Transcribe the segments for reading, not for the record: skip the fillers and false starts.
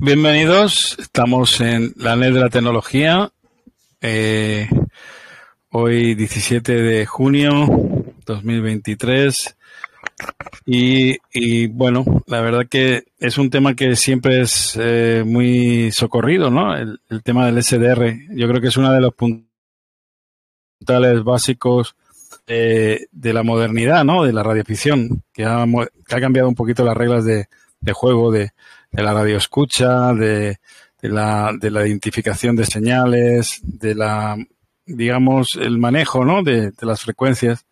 Bienvenidos, estamos en la NET de la tecnología, hoy 17 de junio 2023 y bueno, la verdad que es un tema que siempre es muy socorrido, ¿no? El tema del SDR, yo creo que es uno de los puntales básicos de la modernidad, ¿no? De la radioficción, que ha cambiado un poquito las reglas de juego de la radioescucha, de la identificación de señales, de la, digamos, el manejo, ¿no? De las frecuencias.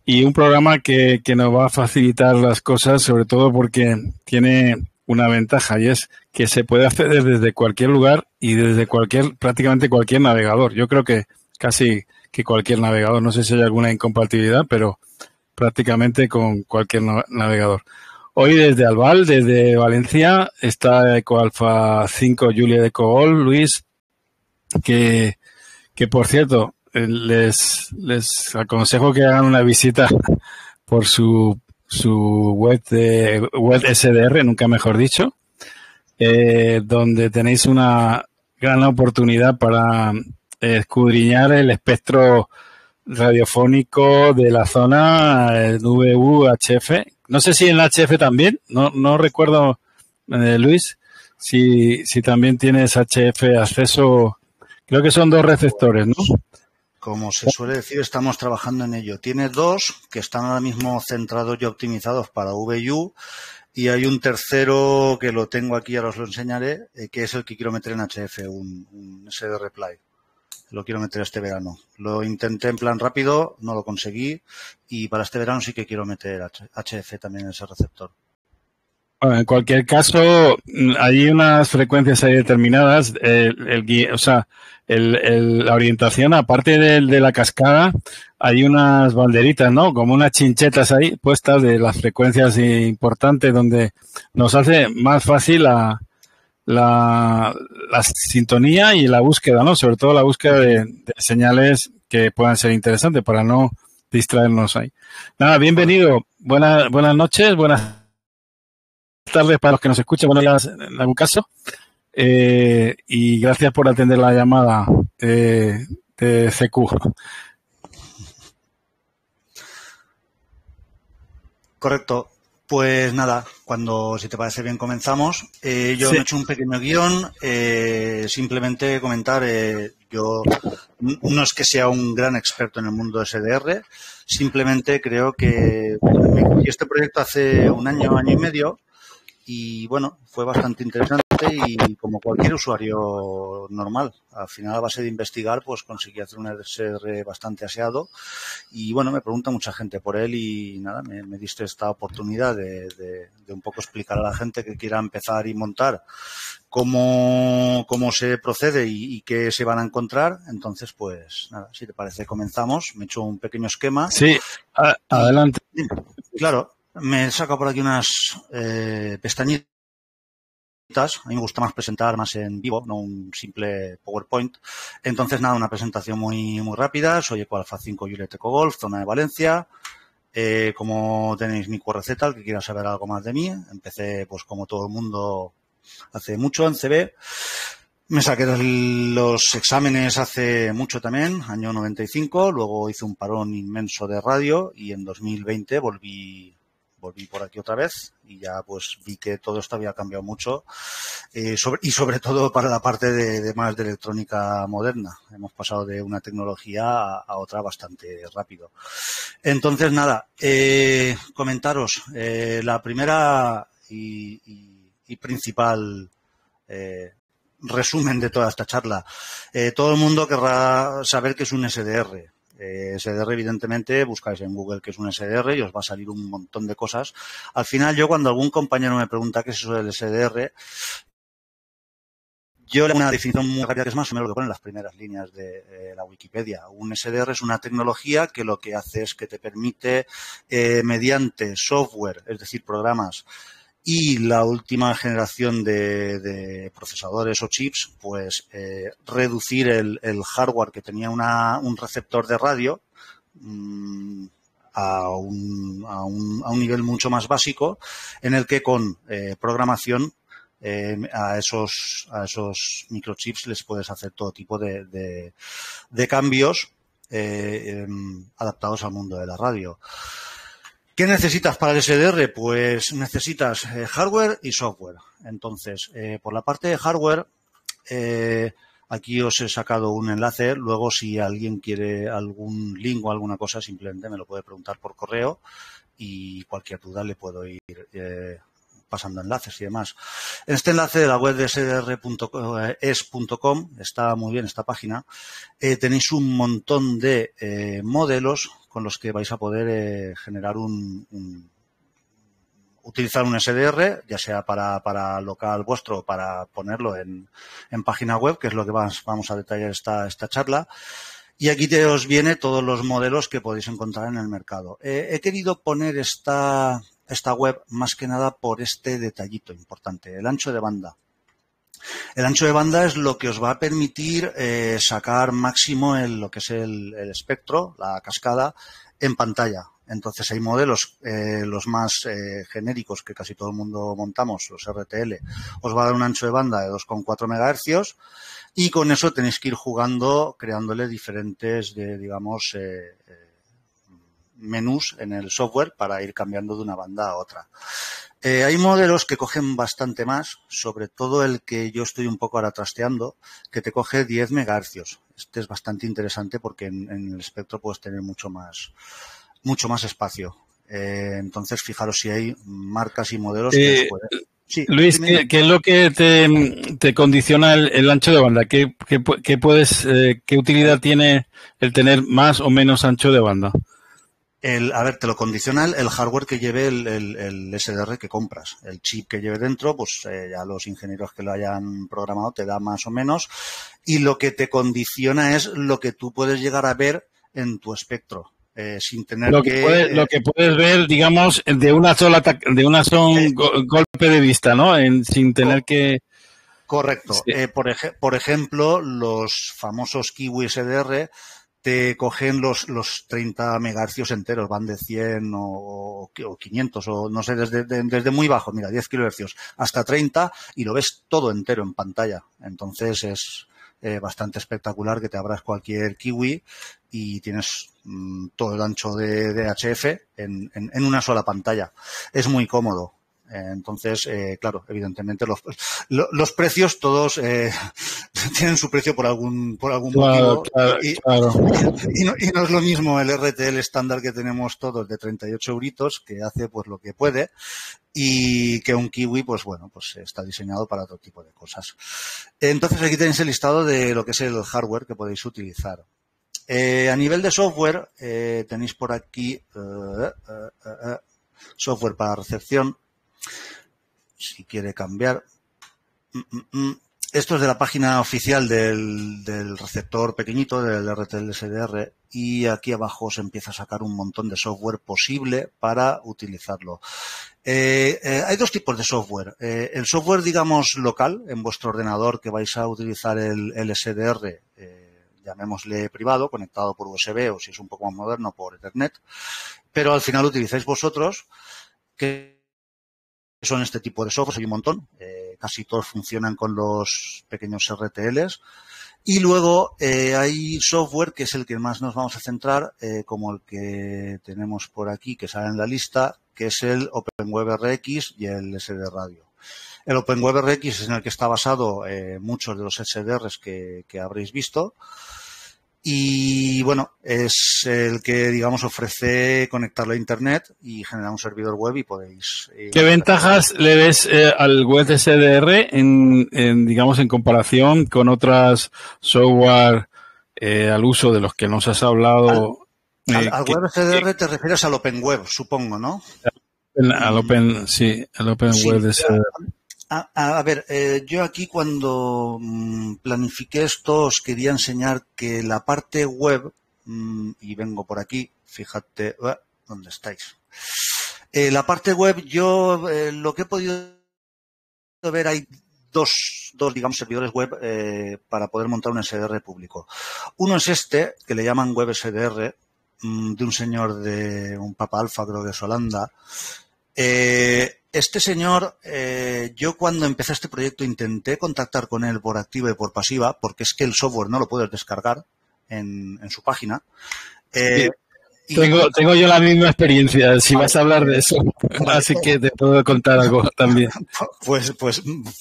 Y un programa que nos va a facilitar las cosas, sobre todo porque tiene una ventaja y es que se puede acceder desde cualquier lugar y desde prácticamente cualquier navegador. Yo creo que casi que cualquier navegador. No sé si hay alguna incompatibilidad, pero prácticamente con cualquier navegador. Hoy desde Albal, desde Valencia, está EcoAlpha 5 Julia de Cogol, Luis, que por cierto, les aconsejo que hagan una visita por su web web SDR, nunca mejor dicho, donde tenéis una gran oportunidad para escudriñar el espectro radiofónico de la zona VU-HF. No sé si en la HF también, no recuerdo, Luis, si también tienes HF acceso. Creo que son dos receptores, ¿no? Como se suele decir, estamos trabajando en ello. Tiene dos que están ahora mismo centrados y optimizados para VU y hay un tercero que lo tengo aquí, ahora os lo enseñaré, que es el que quiero meter en HF, un SD Reply. Lo quiero meter este verano. Lo intenté en plan rápido, no lo conseguí y para este verano sí que quiero meter HF también en ese receptor. Bueno, en cualquier caso, hay unas frecuencias ahí determinadas, la orientación, aparte de la cascada, hay unas banderitas, ¿no? Como unas chinchetas ahí puestas de las frecuencias importantes donde nos hace más fácil la sintonía y la búsqueda, ¿no? Sobre todo la búsqueda de señales que puedan ser interesantes para no distraernos ahí. Nada, bienvenido. Buenas noches, buenas tardes para los que nos escuchan, buenos días en algún caso. Y gracias por atender la llamada de CQ. Correcto. Pues nada, si te parece bien comenzamos. Yo Sí. me he hecho un pequeño guión, simplemente comentar, yo no es que sea un gran experto en el mundo de SDR, simplemente creo que me cogí este proyecto hace un año y medio y bueno, fue bastante interesante y como cualquier usuario normal, al final a base de investigar pues conseguí hacer un SDR bastante aseado y bueno, me pregunta mucha gente por él y nada, me diste esta oportunidad de un poco explicar a la gente que quiera empezar y montar cómo se procede y qué se van a encontrar. Entonces, pues nada, si te parece comenzamos. Me he hecho un pequeño esquema. Sí, adelante. Claro, me he sacado por aquí unas pestañitas. A mí me gusta más presentar más en vivo, no un simple PowerPoint. Entonces, nada, una presentación muy rápida. Soy EcoAlpha 5 Juliet EcoGolf, zona de Valencia. Como tenéis mi QRZ, el que quiera saber algo más de mí. Empecé, pues como todo el mundo, hace mucho en CB. Me saqué los exámenes hace mucho también, año 95. Luego hice un parón inmenso de radio y en 2020 volví por aquí otra vez y ya pues vi que todo esto había cambiado mucho sobre todo para la parte de más de electrónica moderna. Hemos pasado de una tecnología a otra bastante rápido. Entonces nada, comentaros la primera y principal resumen de toda esta charla. Todo el mundo querrá saber qué es un SDR. SDR, evidentemente, buscáis en Google qué es un SDR y os va a salir un montón de cosas. Al final, yo cuando algún compañero me pregunta qué es eso del SDR, yo le hago una definición muy rápida que es más o menos lo que pone en las primeras líneas de la Wikipedia. Un SDR es una tecnología que lo que hace es que te permite, mediante software, es decir, programas, y la última generación de procesadores o chips, pues reducir el hardware que tenía un receptor de radio a un nivel mucho más básico, en el que con programación a esos microchips les puedes hacer todo tipo de cambios adaptados al mundo de la radio. ¿Qué necesitas para el SDR? Pues necesitas hardware y software. Entonces, por la parte de hardware, aquí os he sacado un enlace. Luego, si alguien quiere algún link o alguna cosa, simplemente me lo puede preguntar por correo y cualquier duda le puedo ir pasando enlaces y demás. En este enlace de la web de sdr.es.com, está muy bien esta página, tenéis un montón de modelos con los que vais a poder generar utilizar un SDR, ya sea para local vuestro o para ponerlo en página web, que es lo que vamos a detallar esta charla. Y aquí os viene todos los modelos que podéis encontrar en el mercado. He querido poner esta web más que nada por este detallito importante, el ancho de banda. El ancho de banda es lo que os va a permitir sacar máximo lo que es el espectro, la cascada, en pantalla. Entonces hay modelos, los más genéricos que casi todo el mundo montamos, los RTL, os va a dar un ancho de banda de 2,4 MHz y con eso tenéis que ir jugando, creándole diferentes, digamos, menús en el software para ir cambiando de una banda a otra. Hay modelos que cogen bastante más, sobre todo el que yo estoy un poco ahora trasteando, que te coge 10 MHz. Este es bastante interesante porque en el espectro puedes tener mucho más espacio. Entonces, fijaros si hay marcas y modelos que os pueden... Sí, Luis, ¿qué es lo que te condiciona el ancho de banda? ¿Qué utilidad tiene el tener más o menos ancho de banda? A ver, te lo condiciona el hardware que lleve el SDR que compras. El chip que lleve dentro, pues ya los ingenieros que lo hayan programado te da más o menos. Y lo que te condiciona es lo que tú puedes llegar a ver en tu espectro. Sin tener lo que puedes ver, digamos, de una sola golpe de vista, ¿no? Sin tener que... Correcto. Sí. Por ejemplo, los famosos Kiwi SDR te cogen los 30 megahercios enteros, van de 100 o 500 o no sé, desde muy bajo, mira, 10 kilohercios hasta 30 y lo ves todo entero en pantalla. Entonces es bastante espectacular que te abras cualquier Kiwi y tienes todo el ancho de HF en una sola pantalla. Es muy cómodo. Entonces, claro, evidentemente los precios todos tienen su precio por algún motivo. Claro. Y no es lo mismo el RTL estándar que tenemos todos de 38 euritos, que hace pues lo que puede, y que un Kiwi, pues bueno, pues está diseñado para otro tipo de cosas. Entonces aquí tenéis el listado de lo que es el hardware que podéis utilizar. A nivel de software, tenéis por aquí software para recepción. Si quiere cambiar. Esto es de la página oficial del receptor pequeñito, del RTL SDR, y aquí abajo se empieza a sacar un montón de software posible para utilizarlo. Hay dos tipos de software. El software, digamos, local, en vuestro ordenador que vais a utilizar el SDR, llamémosle privado, conectado por USB o si es un poco más moderno por Ethernet, pero al final utilizáis vosotros, que son este tipo de software, hay un montón, casi todos funcionan con los pequeños RTLs. Y luego hay software que es el que más nos vamos a centrar, como el que tenemos por aquí, que sale en la lista, que es el OpenWebRX y el SD Radio. El OpenWebRX es en el que está basado muchos de los SDRs que habréis visto. Y bueno, es el que, digamos, ofrece conectarlo a Internet y generar un servidor web y podéis... ¿Qué ventajas le ves al web SDR digamos, en comparación con otras software al uso de los que nos has hablado? Al web SDR te refieres al Open Web, supongo, ¿no? Al Open Web SDR. A ver, yo aquí cuando planifiqué esto os quería enseñar que la parte web, y vengo por aquí, fíjate, ¿dónde estáis? La parte web, yo lo que he podido ver, hay dos digamos, servidores web para poder montar un SDR público. Uno es este, que le llaman Web SDR, de un señor de un Papa Alfa, creo que es Holanda, Este señor, yo cuando empecé este proyecto intenté contactar con él por activa y por pasiva, porque es que el software no lo puedes descargar en su página. Sí, Y tengo yo la misma experiencia, si vale, vas a hablar de eso, vale, así que te puedo contar algo también. pues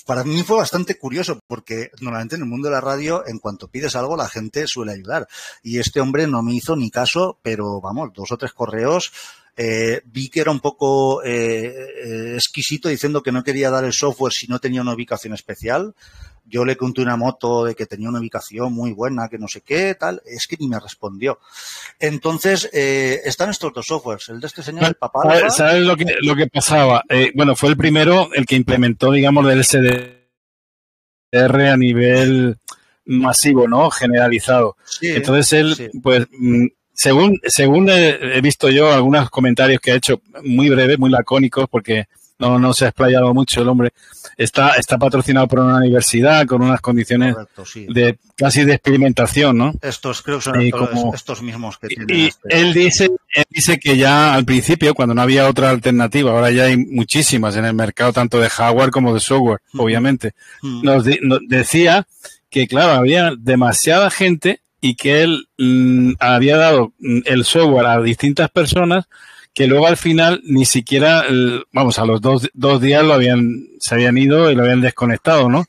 para mí fue bastante curioso, porque normalmente en el mundo de la radio, en cuanto pides algo, la gente suele ayudar. Y este hombre no me hizo ni caso, pero vamos, 2 o 3 correos. Vi que era un poco exquisito diciendo que no quería dar el software si no tenía una ubicación especial. Yo le conté una moto de que tenía una ubicación muy buena, que no sé qué, tal. Es que ni me respondió. Entonces, están estos 2 softwares. El de este señor, el Papa Alpha. ¿Sabes lo que pasaba? Bueno, fue el primero el que implementó, digamos, el SDR a nivel masivo, ¿no? Generalizado. Sí, Entonces él, sí. pues, según he visto yo algunos comentarios que ha hecho muy breves, muy lacónicos, porque no se ha explayado mucho el hombre, está patrocinado por una universidad con unas condiciones Correcto, sí. de casi de experimentación, ¿no? Estos creo que son estos mismos que tienen Y este. él dice que ya al principio, cuando no había otra alternativa, ahora ya hay muchísimas en el mercado, tanto de hardware como de software, obviamente, nos decía que, claro, había demasiada gente y que él había dado el software a distintas personas que luego al final ni siquiera, vamos, a los dos días se habían ido y lo habían desconectado, ¿no?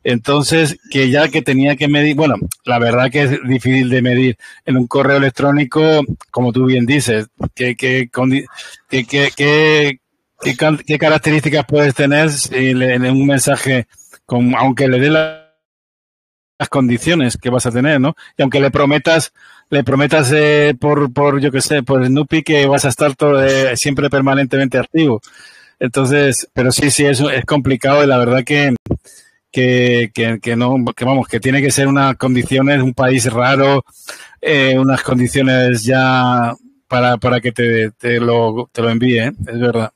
Entonces, que ya que tenía que medir, bueno, la verdad que es difícil de medir en un correo electrónico, como tú bien dices, qué características puedes tener en un mensaje, aunque le dé las condiciones que vas a tener, ¿no? Y aunque le prometas por yo qué sé, por Snoopy que vas a estar siempre permanentemente activo. Entonces, pero sí, es complicado y la verdad que no, que vamos, que tiene que ser unas condiciones, un país raro, unas condiciones ya para que te lo envíe, ¿eh? Es verdad.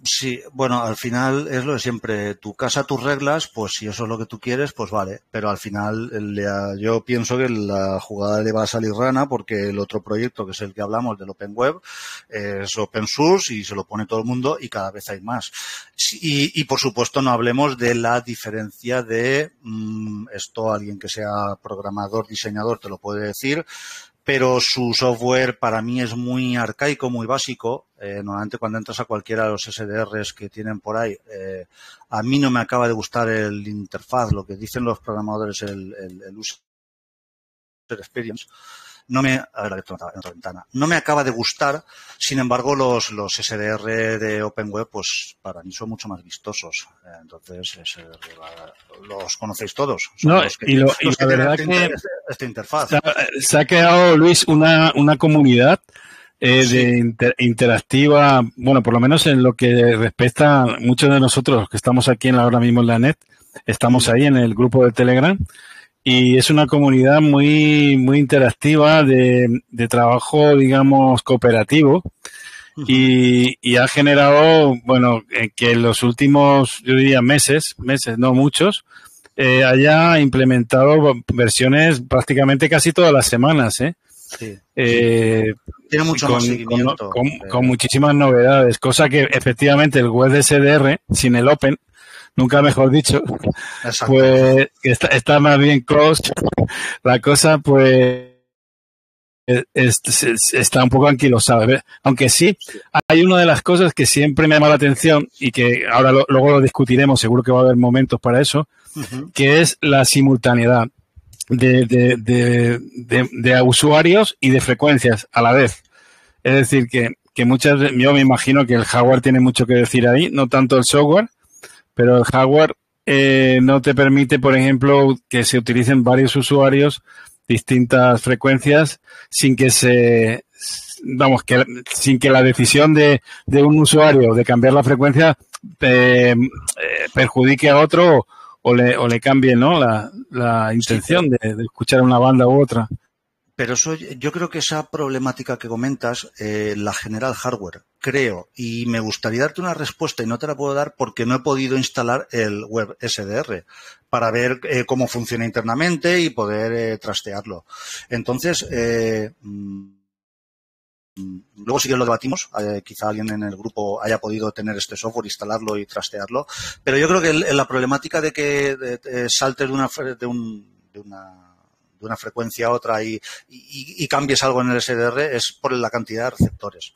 Sí, bueno, al final es lo de siempre. Tu casa, tus reglas, pues si eso es lo que tú quieres, pues vale. Pero al final yo pienso que la jugada le va a salir rana porque el otro proyecto, que es el que hablamos del Open Web, es open source y se lo pone todo el mundo y cada vez hay más. Y por supuesto no hablemos de la diferencia de esto, alguien que sea programador, diseñador te lo puede decir, pero su software para mí es muy arcaico, muy básico. Normalmente cuando entras a cualquiera de los SDRs que tienen por ahí, a mí no me acaba de gustar el interfaz, lo que dicen los programadores, el user experience. No me, a ver, en otra ventana. No me acaba de gustar, sin embargo, los SDR de Open Web, pues para mí son mucho más vistosos. Entonces, los conocéis todos. Son No, los que, y los que la tienen verdad que esta interfaz. se ha creado, Luis, una comunidad Sí. interactiva, bueno, por lo menos en lo que respecta a muchos de nosotros que estamos aquí ahora mismo en la net, estamos ahí en el grupo de Telegram y es una comunidad muy interactiva de trabajo, digamos, cooperativo y ha generado, bueno, que en los últimos, yo diría meses, no muchos, haya implementado versiones prácticamente casi todas las semanas, ¿eh? Sí, tiene Y mucho más seguimiento. con muchísimas novedades, cosa que efectivamente el web de SDR, sin el Open, nunca mejor dicho, Exacto. pues está más bien closed. La cosa, pues, está un poco anquilosada. Aunque sí, hay una de las cosas que siempre me llama la atención y que ahora luego lo discutiremos, seguro que va a haber momentos para eso, que es la simultaneidad de usuarios y de frecuencias a la vez. Es decir, que yo me imagino que el hardware tiene mucho que decir ahí, no tanto el software, pero el hardware no te permite, por ejemplo, que se utilicen varios usuarios distintas frecuencias sin que sin que la decisión de un usuario de cambiar la frecuencia perjudique a otro o le cambie, ¿no? la Sí, intención de escuchar una banda u otra. pero eso, yo creo que esa problemática que comentas la genera el hardware, creo, y me gustaría darte una respuesta y no te la puedo dar porque no he podido instalar el web SDR para ver cómo funciona internamente y poder trastearlo. Entonces, Luego sí que lo debatimos, quizá alguien en el grupo haya podido tener este software, instalarlo y trastearlo, pero yo creo que la problemática de que saltes de una frecuencia a otra y cambies algo en el SDR es por la cantidad de receptores,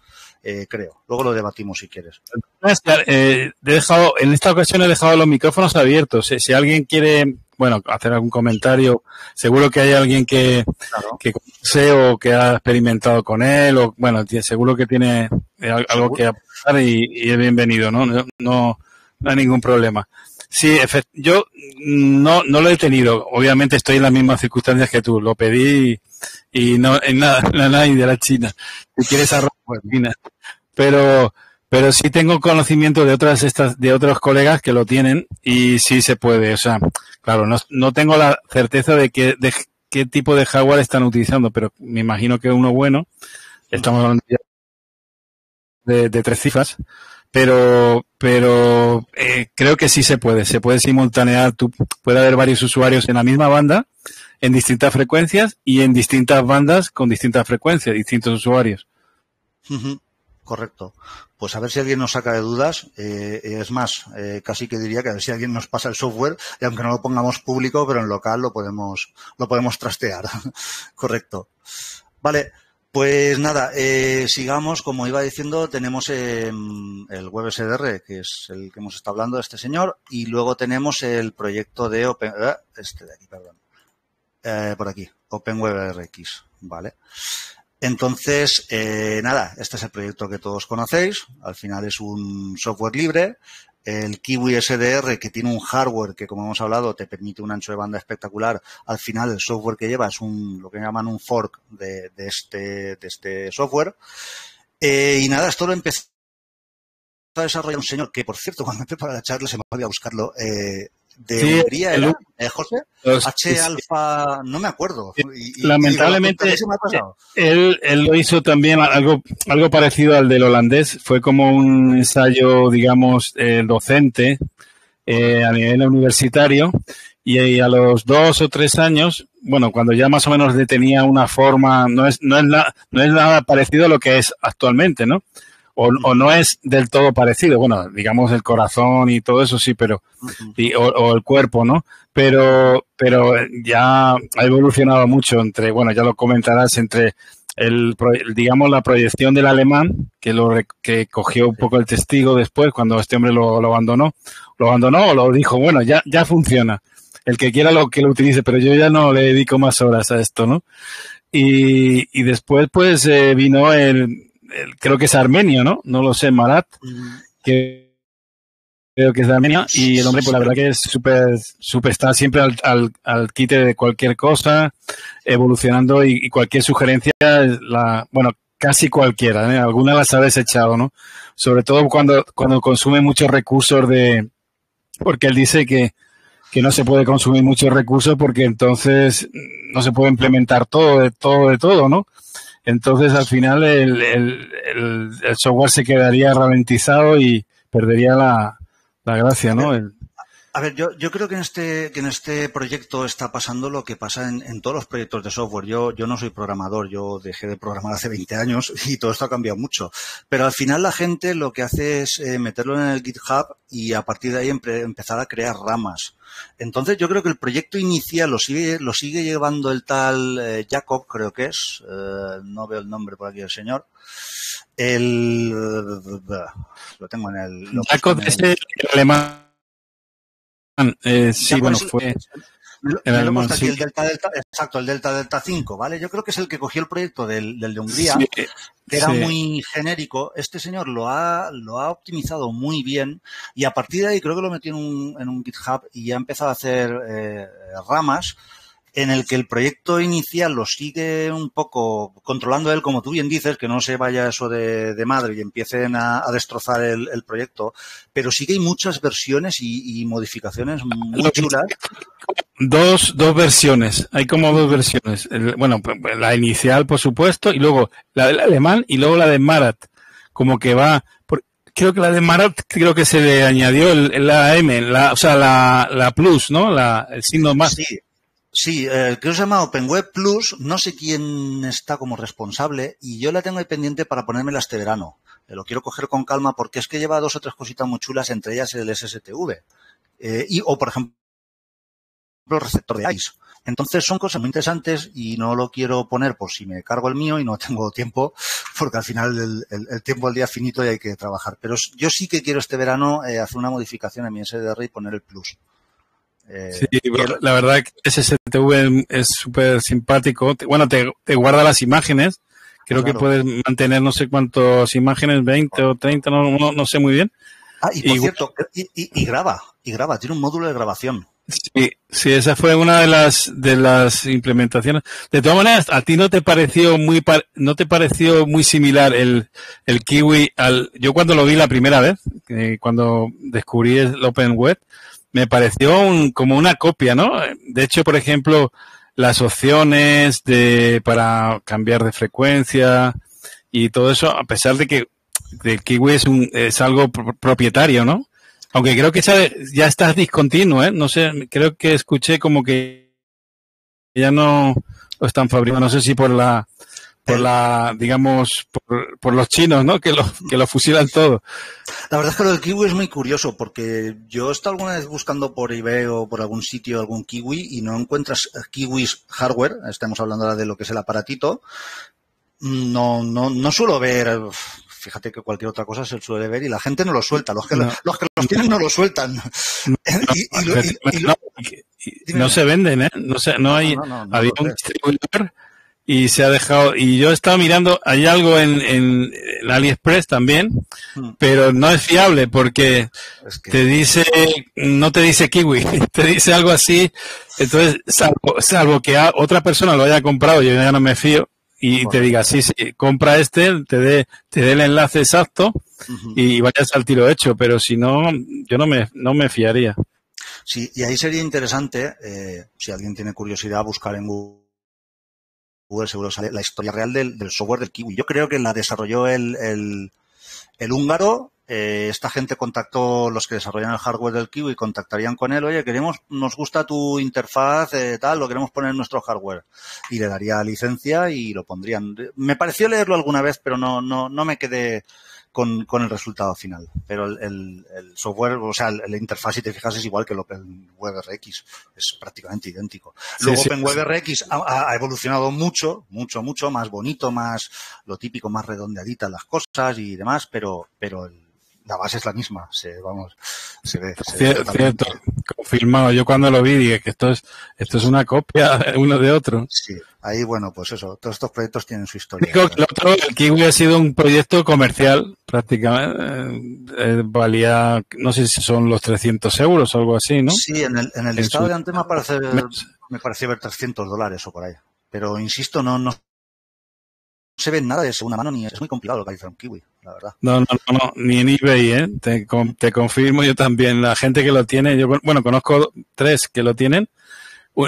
creo. Luego lo debatimos si quieres. En esta ocasión he dejado los micrófonos abiertos. Si alguien quiere, bueno, hacer algún comentario, seguro que hay alguien que conoce o que ha experimentado con él, o bueno, seguro que tiene algo que aportar y es bienvenido, ¿no? No hay ningún problema. Sí, yo no lo he tenido. Obviamente estoy en las mismas circunstancias que tú. Lo pedí y no en nada de la China. Si quieres arroz, pues China. Pero sí tengo conocimiento de otros colegas que lo tienen y sí se puede. O sea, claro, no tengo la certeza de qué tipo de hardware están utilizando, pero me imagino que uno bueno. Estamos hablando ya de 3 cifras. Pero creo que sí se puede simultanear. Puede haber varios usuarios en la misma banda, en distintas frecuencias y en distintas bandas con distintas frecuencias, distintos usuarios. Correcto. Pues a ver si alguien nos saca de dudas. Es más, casi que diría que a ver si alguien nos pasa el software y aunque no lo pongamos público, pero en local lo podemos trastear. Correcto. Vale. Pues nada, sigamos, como iba diciendo, tenemos el WebSDR, que es el que hemos estado hablando de este señor, y luego tenemos el proyecto de por aquí, OpenWebRX, ¿vale? Entonces, nada, este es el proyecto que todos conocéis, al final es un software libre. El Kiwi SDR, que tiene un hardware que, como hemos hablado, te permite un ancho de banda espectacular. Al final, el software que lleva es lo que llaman un fork de este software. Y nada, esto lo empezó a desarrollar un señor que, por cierto, cuando empecé para la charla se me olvidó buscarlo. De Hungría, ¿era? José, H-Alfa, no me acuerdo. Lamentablemente, él lo hizo también algo parecido al del holandés. Fue como un ensayo, digamos, docente a nivel universitario. Y a los 2 o 3 años, bueno, cuando ya más o menos tenía una forma, no es nada parecido a lo que es actualmente, ¿no? O no es del todo parecido, bueno, digamos el corazón y todo eso sí, pero o el cuerpo, ¿no? Pero ya ha evolucionado mucho bueno, ya lo comentarás, entre digamos la proyección del alemán, que cogió un poco el testigo después cuando este hombre lo abandonó o lo dijo, bueno, ya funciona. El que quiera que lo utilice, pero yo ya no le dedico más horas a esto, ¿no? Y después pues vino creo que es armenio, ¿no? No lo sé, Marat, que creo que es de Armenia, y el hombre, pues la verdad que es súper, está siempre al quite de cualquier cosa, evolucionando, y cualquier sugerencia, bueno, casi cualquiera, ¿eh? Alguna las ha desechado, ¿no? Sobre todo cuando consume muchos recursos porque él dice que no se puede consumir muchos recursos porque entonces no se puede implementar todo, ¿no? Entonces, al final, el software se quedaría ralentizado y perdería la gracia, ¿no? A ver, yo creo que en este proyecto está pasando lo que pasa en todos los proyectos de software. Yo no soy programador, yo dejé de programar hace 20 años y todo esto ha cambiado mucho. Pero al final la gente lo que hace es meterlo en el GitHub y a partir de ahí empezar a crear ramas. Entonces yo creo que el proyecto inicial lo sigue llevando el tal Jacob, creo que es, no veo el nombre por aquí del señor. Lo tengo en el... Jacob es el alemán. Sí, bueno, fue... Aquí el exacto, el Delta 5, ¿vale? Yo creo que es el que cogió el proyecto del de Hungría, que era muy genérico. Este señor lo ha optimizado muy bien y a partir de ahí creo que lo metió en un GitHub y ya ha empezado a hacer ramas en el que el proyecto inicial lo sigue un poco controlando él, como tú bien dices, que no se vaya eso de madre y empiecen a destrozar el proyecto, pero sí que hay muchas versiones y modificaciones muy chulas. Dos versiones, hay como 2 versiones. Bueno, la inicial, por supuesto, y luego la del alemán y luego la de Marat, como que va... Creo que la de Marat, creo que se le añadió la M, o sea, la plus, ¿no? El signo más. Sí. Sí, creo que se llama OpenWeb Plus, no sé quién está como responsable y yo la tengo ahí pendiente para ponérmela este verano. Lo quiero coger con calma porque es que lleva 2 o 3 cositas muy chulas, entre ellas el SSTV. O, por ejemplo, el receptor de ICE. Entonces son cosas muy interesantes y no lo quiero poner por si me cargo el mío y no tengo tiempo, porque al final el tiempo del día es finito y hay que trabajar. Pero yo sí que quiero este verano hacer una modificación en mi SDR y poner el Plus. Sí, la verdad que SSTV es súper simpático. Bueno, te guarda las imágenes. Creo que puedes mantener no sé cuántas imágenes, 20 o 30, no sé muy bien. Y por cierto, y graba, tiene un módulo de grabación. Sí, esa fue una de las implementaciones. De todas maneras, ¿a ti no te pareció muy similar el Kiwi yo cuando lo vi la primera vez, cuando descubrí el Open Web, me pareció como una copia, ¿no? De hecho, por ejemplo, las opciones para cambiar de frecuencia y todo eso, a pesar de que el Kiwi es algo propietario, ¿no? Aunque creo que ya está discontinuo, ¿eh? No sé, creo que escuché como que ya no lo están fabricando. No sé si digamos, por los chinos, ¿no? Que lo fusilan todo. La verdad es que lo del Kiwi es muy curioso porque yo he estado alguna vez buscando por eBay o por algún sitio algún Kiwi y no encuentras Kiwis hardware. Estamos hablando ahora de lo que es el aparatito. No suelo ver. Fíjate que cualquier otra cosa se suele ver y la gente no lo suelta. Los que los tienen no lo sueltan. No se venden, ¿eh? No hay. Había un distribuidor y se ha dejado. Y yo he estado mirando, hay algo en AliExpress también, pero no es fiable porque no te dice Kiwi, te dice algo así. Entonces, salvo que otra persona lo haya comprado, yo ya no me fío. Y te diga, sí, compra te dé el enlace exacto y vayas al tiro hecho, pero si no, yo no me fiaría. Sí, y ahí sería interesante, si alguien tiene curiosidad, buscar en Google, seguro sale la historia real del software del Kiwi. Yo creo que la desarrolló el húngaro. Esta gente contactó, los que desarrollan el hardware del Kiwi, contactarían con él, oye, nos gusta tu interfaz, lo queremos poner en nuestro hardware. Y le daría licencia y lo pondrían. Me pareció leerlo alguna vez, pero no me quedé con el resultado final. Pero el software, o sea, la interfaz, si te fijas, es igual que el OpenWebRX. Es prácticamente idéntico. Luego OpenWebRX ha evolucionado mucho más bonito, más lo típico, más redondeaditas las cosas y demás, pero la base es la misma, se ve. Cierto, confirmado. Yo cuando lo vi dije que esto es una copia uno de otro. Sí, ahí bueno, pues eso, todos estos proyectos tienen su historia. El Kiwi ha sido un proyecto comercial prácticamente, valía, no sé si son los 300 euros o algo así, ¿no? Sí, en el listado de antes me pareció ver $300 o por ahí, pero insisto, no se ve nada de segunda mano ni es muy complicado localizar un Kiwi, la verdad. No, ni en eBay, ¿eh? Te confirmo, yo también. La gente que lo tiene, conozco 3 que lo tienen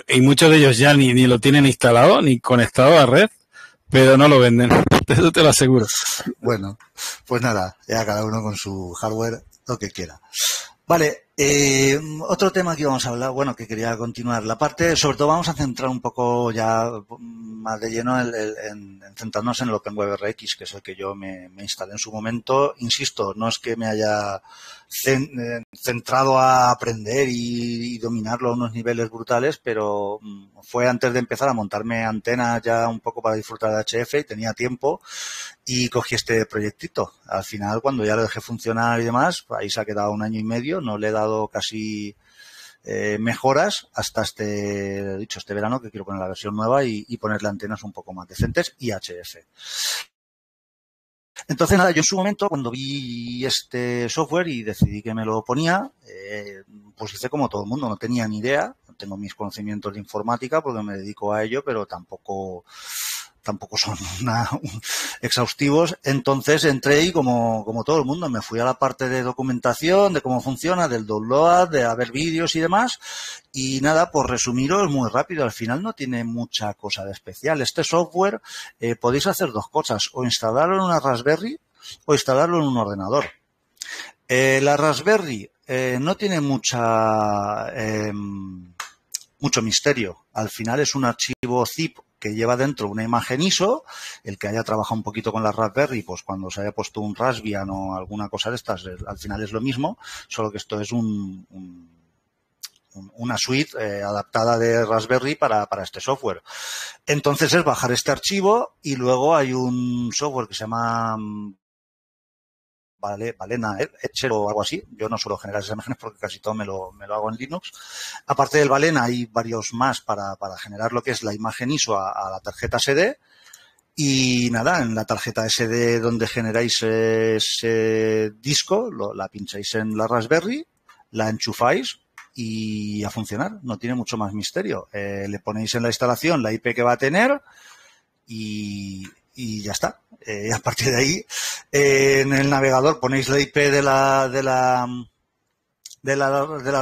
y muchos de ellos ya ni lo tienen instalado ni conectado a red, pero no lo venden. Eso te lo aseguro. Bueno, pues nada, ya cada uno con su hardware lo que quiera. Vale, otro tema que íbamos a hablar, bueno, que quería continuar. La parte, sobre todo vamos a centrar un poco ya más de lleno en centrarnos en el OpenWebRX, que es el que yo me instalé en su momento. Insisto, no es que me haya centrado a aprender y dominarlo a unos niveles brutales, pero fue antes de empezar a montarme antenas ya un poco para disfrutar de HF y tenía tiempo y cogí este proyectito. Al final, cuando ya lo dejé funcionar y demás, ahí se ha quedado 1 año y medio, no le he dado casi mejoras hasta este verano, que quiero poner la versión nueva y ponerle antenas un poco más decentes y HF. Entonces, nada, yo en su momento, cuando vi este software y decidí que me lo ponía, pues hice como todo el mundo, no tenía ni idea, tengo mis conocimientos de informática porque me dedico a ello, pero tampoco son exhaustivos. Entonces entré y como todo el mundo me fui a la parte de documentación, de cómo funciona, del download, de ver vídeos y demás. Y nada, por resumiros muy rápido, al final no tiene mucha cosa de especial. Este software podéis hacer 2 cosas, o instalarlo en una Raspberry o instalarlo en un ordenador. La Raspberry no tiene mucho misterio. Al final es un archivo zip que lleva dentro una imagen ISO. El que haya trabajado un poquito con la Raspberry, pues cuando se haya puesto un Raspbian o alguna cosa de estas, al final es lo mismo, solo que esto es una suite adaptada de Raspberry para este software. Entonces es bajar este archivo y luego hay un software que se llama Balena Etcher o algo así. Yo no suelo generar esas imágenes porque casi todo me lo hago en Linux. Aparte del Balena hay varios más para generar lo que es la imagen ISO a la tarjeta SD. Y nada, en la tarjeta SD donde generáis ese disco, la pincháis en la Raspberry, la enchufáis y a funcionar. No tiene mucho más misterio. Le ponéis en la instalación la IP que va a tener y ya está. A partir de ahí, en el navegador ponéis la IP de la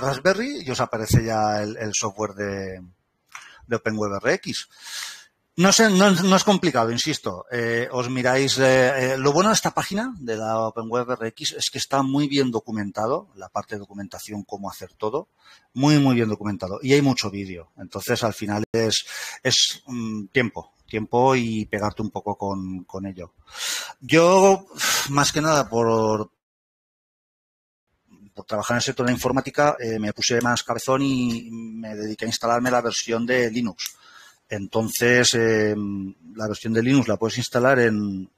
Raspberry y os aparece ya el software de OpenWebRX. No sé, no es complicado, insisto. Os miráis. Lo bueno de esta página de la OpenWebRX es que está muy bien documentado, la parte de documentación, cómo hacer todo, muy bien documentado. Y hay mucho vídeo. Entonces, al final es tiempo y pegarte un poco con ello. Yo, más que nada, por trabajar en el sector de la informática, me puse más cabezón y me dediqué a instalarme la versión de Linux. Entonces, la versión de Linux la puedes instalar en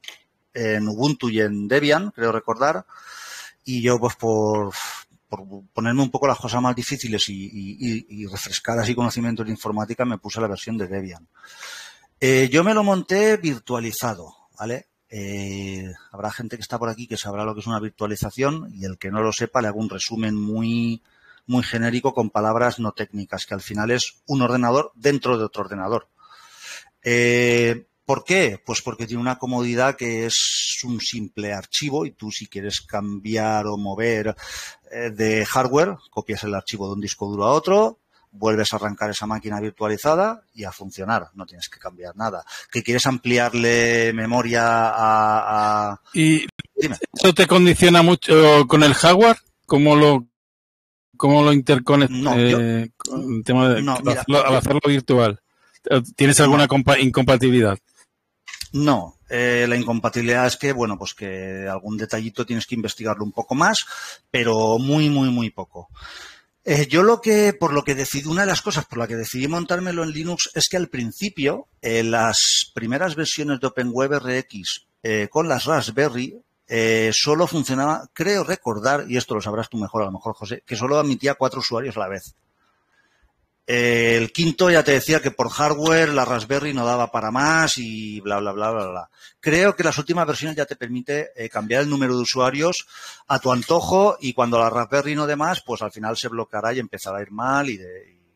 Ubuntu y en Debian, creo recordar. Y yo, pues, por ponerme un poco las cosas más difíciles y refrescar así conocimientos de informática, me puse la versión de Debian. Yo me lo monté virtualizado, ¿vale? Habrá gente que está por aquí que sabrá lo que es una virtualización y el que no lo sepa le hago un resumen muy genérico con palabras no técnicas, que al final es un ordenador dentro de otro ordenador. ¿Por qué? Pues porque tiene una comodidad que es un simple archivo y tú si quieres cambiar o mover de hardware, copias el archivo de un disco duro a otro, vuelves a arrancar esa máquina virtualizada y a funcionar. No tienes que cambiar nada. ¿Que quieres ampliarle memoria a...? ¿Y Dime. eso te condiciona mucho con el hardware? ¿Cómo lo interconectas? No, con el tema de mira, al hacerlo virtual. ¿Tienes alguna incompatibilidad? No, la incompatibilidad es que, bueno, pues que algún detallito tienes que investigarlo un poco más, pero muy poco. Yo una de las cosas por la que decidí montármelo en Linux es que al principio, las primeras versiones de OpenWebRX con las Raspberry, solo funcionaba, creo recordar, y esto lo sabrás tú mejor, a lo mejor, José, que solo admitía 4 usuarios a la vez. El quinto ya te decía que por hardware la Raspberry no daba para más y bla. Creo que las últimas versiones ya te permite cambiar el número de usuarios a tu antojo y cuando la Raspberry no dé más, pues al final se bloqueará y empezará a ir mal y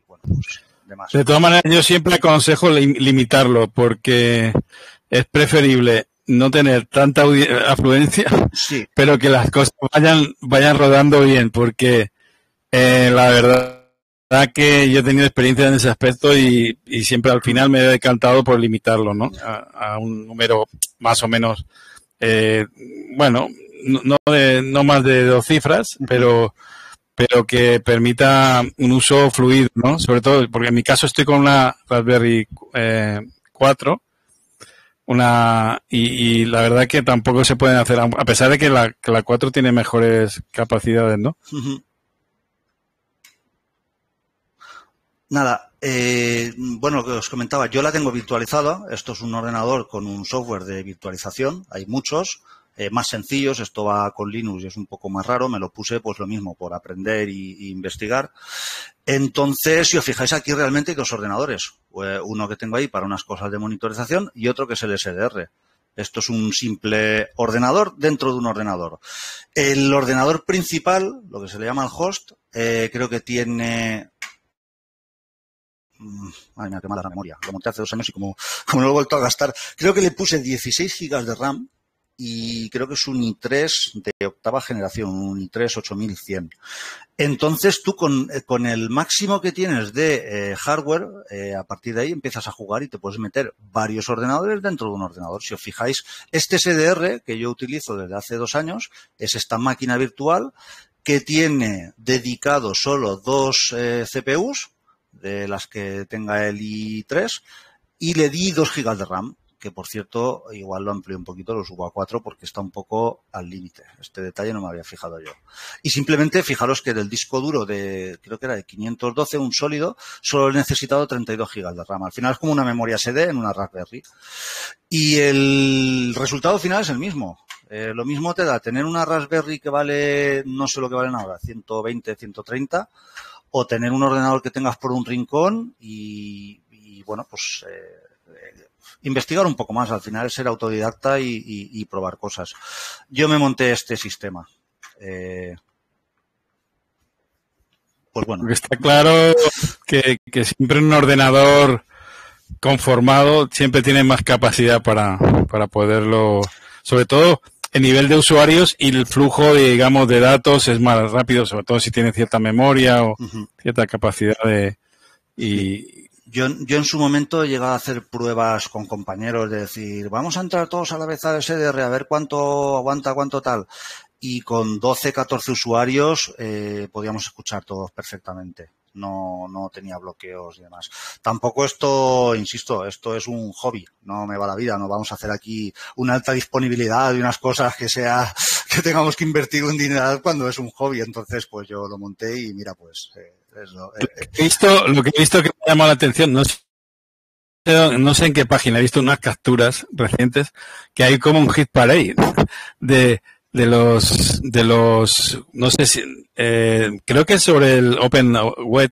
bueno, pues demás. De todas maneras, yo siempre aconsejo limitarlo porque es preferible no tener tanta afluencia, sí, pero que las cosas vayan rodando bien, porque la verdad que yo he tenido experiencia en ese aspecto y siempre al final me he decantado por limitarlo, ¿no? A un número más o menos, bueno, no más de 2 cifras, pero que permita un uso fluido, ¿no? Sobre todo, porque en mi caso estoy con una Raspberry 4, y la verdad que tampoco se pueden hacer, a pesar de que la 4 tiene mejores capacidades, ¿no? Uh-huh. Nada, bueno, lo que os comentaba, yo la tengo virtualizada. Esto es un ordenador con un software de virtualización. Hay muchos, más sencillos. Esto va con Linux y es un poco más raro. Me lo puse, pues lo mismo, por aprender y investigar. Entonces, si os fijáis aquí, realmente hay 2 ordenadores. Uno que tengo ahí para unas cosas de monitorización y otro que es el SDR. Esto es un simple ordenador dentro de un ordenador. El ordenador principal, lo que se le llama el host, creo que tiene... Ay, mira, qué mala la memoria. Lo monté hace 2 años y como no lo he vuelto a gastar. Creo que le puse 16 gigas de RAM y creo que es un i3 de octava generación, un i3 8100. Entonces tú con el máximo que tienes de hardware, a partir de ahí empiezas a jugar y te puedes meter varios ordenadores dentro de un ordenador. Si os fijáis, este SDR que yo utilizo desde hace 2 años es esta máquina virtual que tiene dedicado solo 2 CPUs, de las que tenga el i3 y le di 2 GB de RAM, que por cierto igual lo amplío un poquito, lo subo a 4 porque está un poco al límite. Este detalle no me había fijado yo. Y simplemente fijaros que del disco duro creo que era de 512, un sólido, solo he necesitado 32 GB de RAM. Al final es como una memoria SD en una Raspberry. Y el resultado final es el mismo. Lo mismo te da tener una Raspberry que vale, no sé lo que valen ahora, 120, 130, o tener un ordenador que tengas por un rincón y bueno, pues investigar un poco más, al final ser autodidacta y probar cosas. Yo me monté este sistema. Pues bueno. Porque está claro que siempre un ordenador conformado siempre tiene más capacidad para poderlo, sobre todo el nivel de usuarios y el flujo, digamos, de datos es más rápido, sobre todo si tiene cierta memoria o cierta capacidad de... Yo en su momento he llegado a hacer pruebas con compañeros de decir, vamos a entrar todos a la vez al SDR a ver cuánto aguanta, cuánto tal. Y con 12, 14 usuarios podíamos escuchar todos perfectamente. No tenía bloqueos y demás. Tampoco esto, insisto, esto es un hobby, no me va la vida, no vamos a hacer aquí una alta disponibilidad y unas cosas que tengamos que invertir un dineral cuando es un hobby. Entonces, pues yo lo monté y mira, pues eso. Lo que he visto que me ha llamado la atención, no sé en qué página, he visto unas capturas recientes que hay como un hit parade de los no sé si creo que es sobre el Open Web,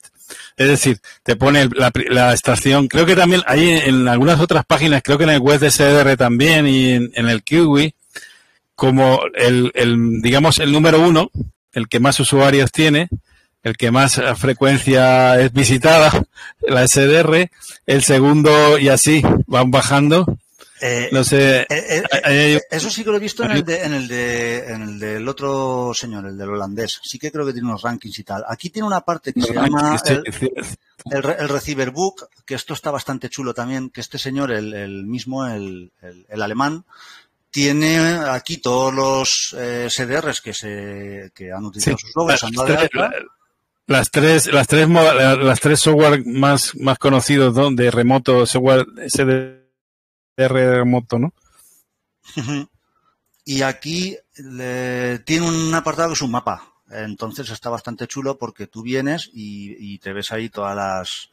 es decir, te pone la estación, creo que también hay en algunas otras páginas, creo que en el web de SDR también y en el Kiwi, como digamos el número 1, el que más usuarios tiene, el que más frecuencia es visitada, la SDR, el segundo y así van bajando. No sé. Eso sí que lo he visto en el del otro señor, el del holandés. Sí que creo que tiene unos rankings y tal. Aquí tiene una parte que se llama el Receiver Book, que esto está bastante chulo también, que este señor, el alemán, tiene aquí todos los SDRs que han utilizado sus logos. Las tres software más conocidos, ¿no? De remoto, software SDR remoto, ¿no? Y aquí tiene un apartado que es un mapa. Entonces está bastante chulo porque tú vienes y te ves ahí todas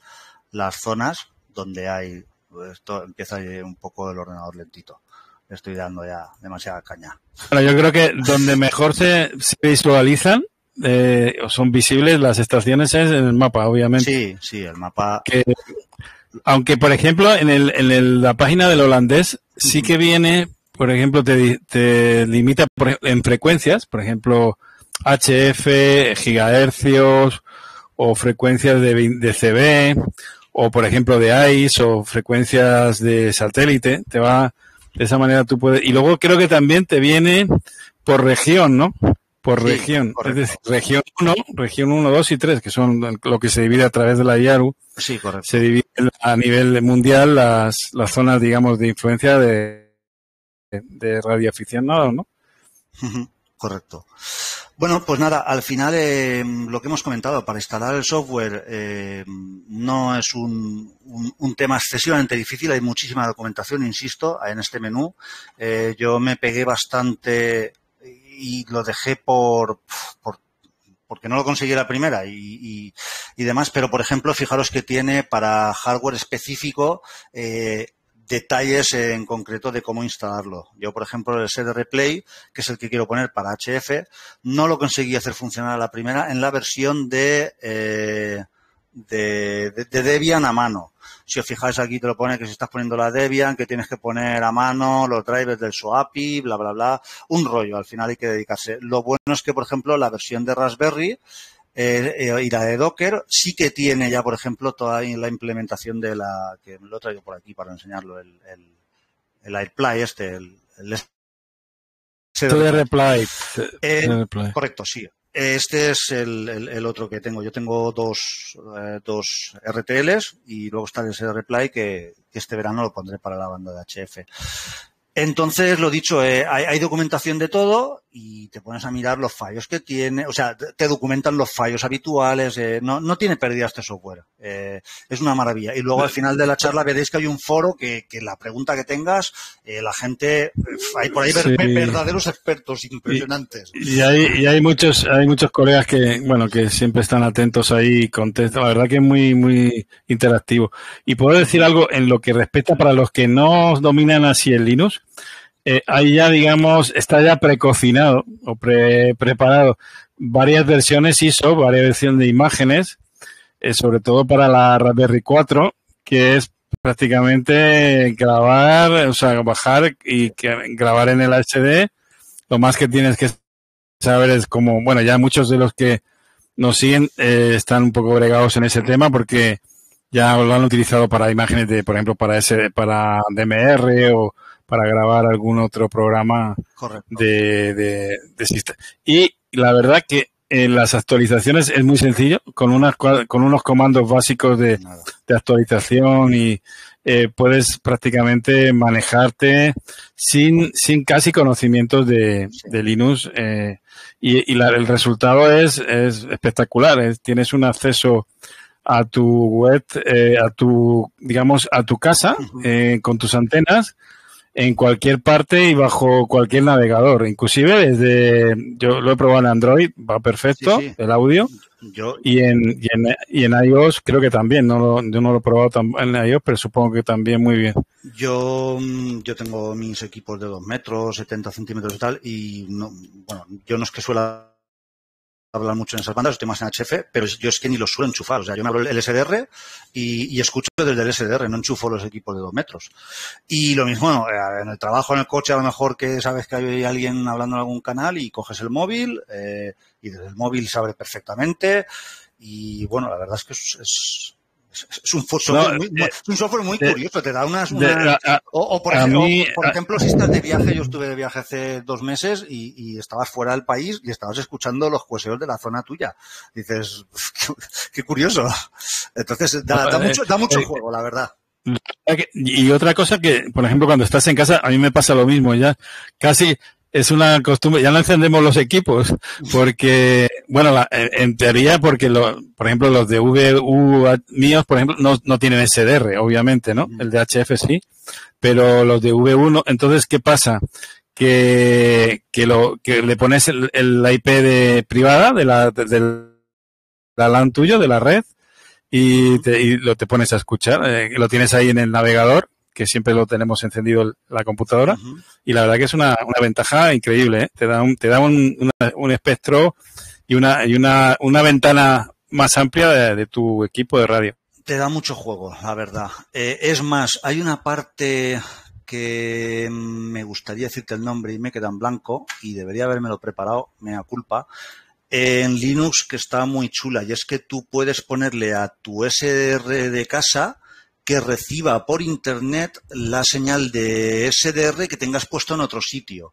las zonas donde hay... Esto empieza un poco el ordenador lentito. Le estoy dando ya demasiada caña. Bueno, yo creo que donde mejor se visualizan o son visibles las estaciones es en el mapa, obviamente. Sí, el mapa... Aunque, por ejemplo, en la página del holandés sí que viene, por ejemplo, te limita en frecuencias, por ejemplo, HF, gigahercios o frecuencias de CB o, por ejemplo, de ICE o frecuencias de satélite. Te va, de esa manera tú puedes... Y luego creo que también te viene por región, ¿no? Por región, correcto. Es decir, región 1, 2 y 3, que son lo que se divide a través de la IARU. Sí, correcto. Se divide a nivel mundial las zonas, digamos, de influencia de radioaficionados, ¿no? Correcto. Bueno, pues nada, al final lo que hemos comentado, para instalar el software no es un tema excesivamente difícil, hay muchísima documentación, insisto, en este menú. Yo me pegué bastante y lo dejé porque no lo conseguí la primera y demás, pero por ejemplo, fijaros que tiene para hardware específico detalles en concreto de cómo instalarlo. Yo, por ejemplo, el SDR Play, que es el que quiero poner para HF, no lo conseguí hacer funcionar a la primera en la versión de Debian a mano. Si os fijáis aquí te lo pone que si estás poniendo la Debian, que tienes que poner a mano los drivers del SOAPI, bla, bla, bla. Un rollo, al final hay que dedicarse. Lo bueno es que, por ejemplo, la versión de Raspberry y la de Docker sí que tiene ya, por ejemplo, toda la implementación de la... que me lo he traído por aquí para enseñarlo, el AirPlay el SDR Play. Correcto, sí. Este es el otro que tengo. Yo tengo dos RTLs y luego está el SDR Play que este verano lo pondré para la banda de HF. Entonces, lo dicho, hay documentación de todo y te pones a mirar los fallos que tiene, o sea, te documentan los fallos habituales, no tiene pérdida este software, es una maravilla. Y luego al final de la charla veréis que hay un foro que la pregunta que tengas, la gente, hay por ahí verdaderos expertos impresionantes. Y hay muchos colegas que, bueno, que siempre están atentos ahí y contestan. La verdad que es muy, muy interactivo. Y puedo decir algo en lo que respecta para los que no dominan así el Linux. Ahí ya, digamos, está ya precocinado o preparado varias versiones ISO, varias versiones de imágenes, sobre todo para la Raspberry 4, que es prácticamente grabar, o sea, bajar y grabar en el HD. Lo más que tienes que saber es como, bueno, ya muchos de los que nos siguen están un poco bregados en ese tema porque ya lo han utilizado para imágenes de, por ejemplo, para DMR o para grabar algún otro programa. Correcto. de sistema. Y la verdad que en las actualizaciones es muy sencillo, con unos comandos básicos de actualización y puedes prácticamente manejarte sin casi conocimientos de Linux el resultado es espectacular. Tienes un acceso a tu web, digamos, a tu casa, con tus antenas, en cualquier parte y bajo cualquier navegador. Inclusive yo lo he probado en Android, va perfecto, sí. El audio. Y en iOS creo que también. Yo no lo he probado en iOS, pero supongo que también muy bien. Yo tengo mis equipos de 2 metros, 70 centímetros y tal, y yo no es que suela hablar mucho en esas bandas, estoy más en HF, pero yo es que ni los suelo enchufar. O sea, yo me abro el SDR y escucho desde el SDR, no enchufo los equipos de 2 metros. Y lo mismo, en el trabajo, en el coche, a lo mejor que sabes que hay alguien hablando en algún canal y coges el móvil, y desde el móvil se abre perfectamente. Y bueno, la verdad es que es un software muy curioso, te da por ejemplo, si estás de viaje, yo estuve de viaje hace 2 meses y estabas fuera del país y estabas escuchando los hueseos de la zona tuya. Dices, qué curioso. Entonces, da mucho juego, la verdad. Y otra cosa que, por ejemplo, cuando estás en casa, a mí me pasa lo mismo, ya casi es una costumbre, ya no encendemos los equipos, porque, bueno, en teoría, porque por ejemplo, los de VU míos, por ejemplo, no tienen SDR, obviamente, ¿no? El de HF sí, pero los de VU no. Entonces, ¿qué pasa? Que le pones la IP privada de la LAN tuyo, de la red, y te pones a escuchar, lo tienes ahí en el navegador, que siempre lo tenemos encendido la computadora, y la verdad que es una ventaja increíble, ¿eh? Te da un espectro y una ventana más amplia de tu equipo de radio. Te da mucho juego, la verdad. Es más, hay una parte que me gustaría decirte el nombre y me queda en blanco, y debería habérmelo preparado, mea culpa, en Linux, que está muy chula, y es que tú puedes ponerle a tu SDR de casa que reciba por internet la señal de SDR que tengas puesto en otro sitio.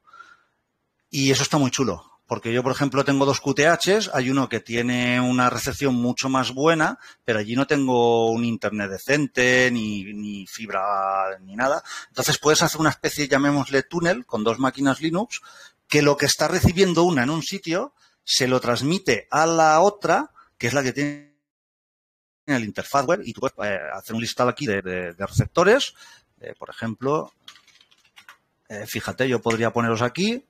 Y eso está muy chulo, porque yo, por ejemplo, tengo 2 QTHs, hay uno que tiene una recepción mucho más buena, pero allí no tengo un internet decente, ni fibra, ni nada. Entonces puedes hacer una especie, llamémosle túnel, con 2 máquinas Linux, que lo que está recibiendo una en un sitio se lo transmite a la otra, que es la que tiene el interfaz web, y tú puedes hacer un listado aquí de receptores. Por ejemplo, fíjate, yo podría poneros aquí.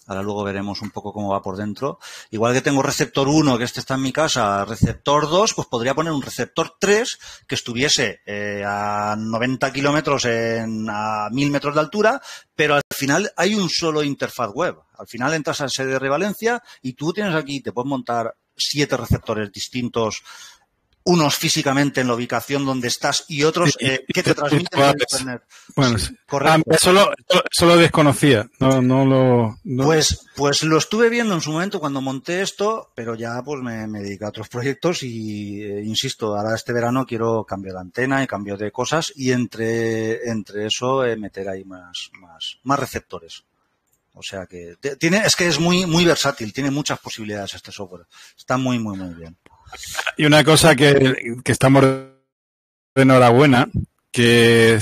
Ahora luego veremos un poco cómo va por dentro. Igual que tengo receptor 1, que está en mi casa, receptor 2, pues podría poner un receptor 3 que estuviese a 90 kilómetros a 1000 metros de altura, pero al final hay un solo interfaz web. Al final entras al SDR Valencia y tú tienes aquí, te puedes montar 7 receptores distintos, unos físicamente en la ubicación donde estás y otros que te transmiten por internet. Bueno, sí, correcto. Eso lo desconocía. Pues lo estuve viendo en su momento cuando monté esto, pero ya pues me dediqué a otros proyectos y insisto, ahora este verano quiero cambio de antena y cambio de cosas y entre eso meter ahí más receptores. O sea que es que es muy, muy versátil, tiene muchas posibilidades este software. Está muy, muy, muy bien. Y una cosa que estamos de enhorabuena, que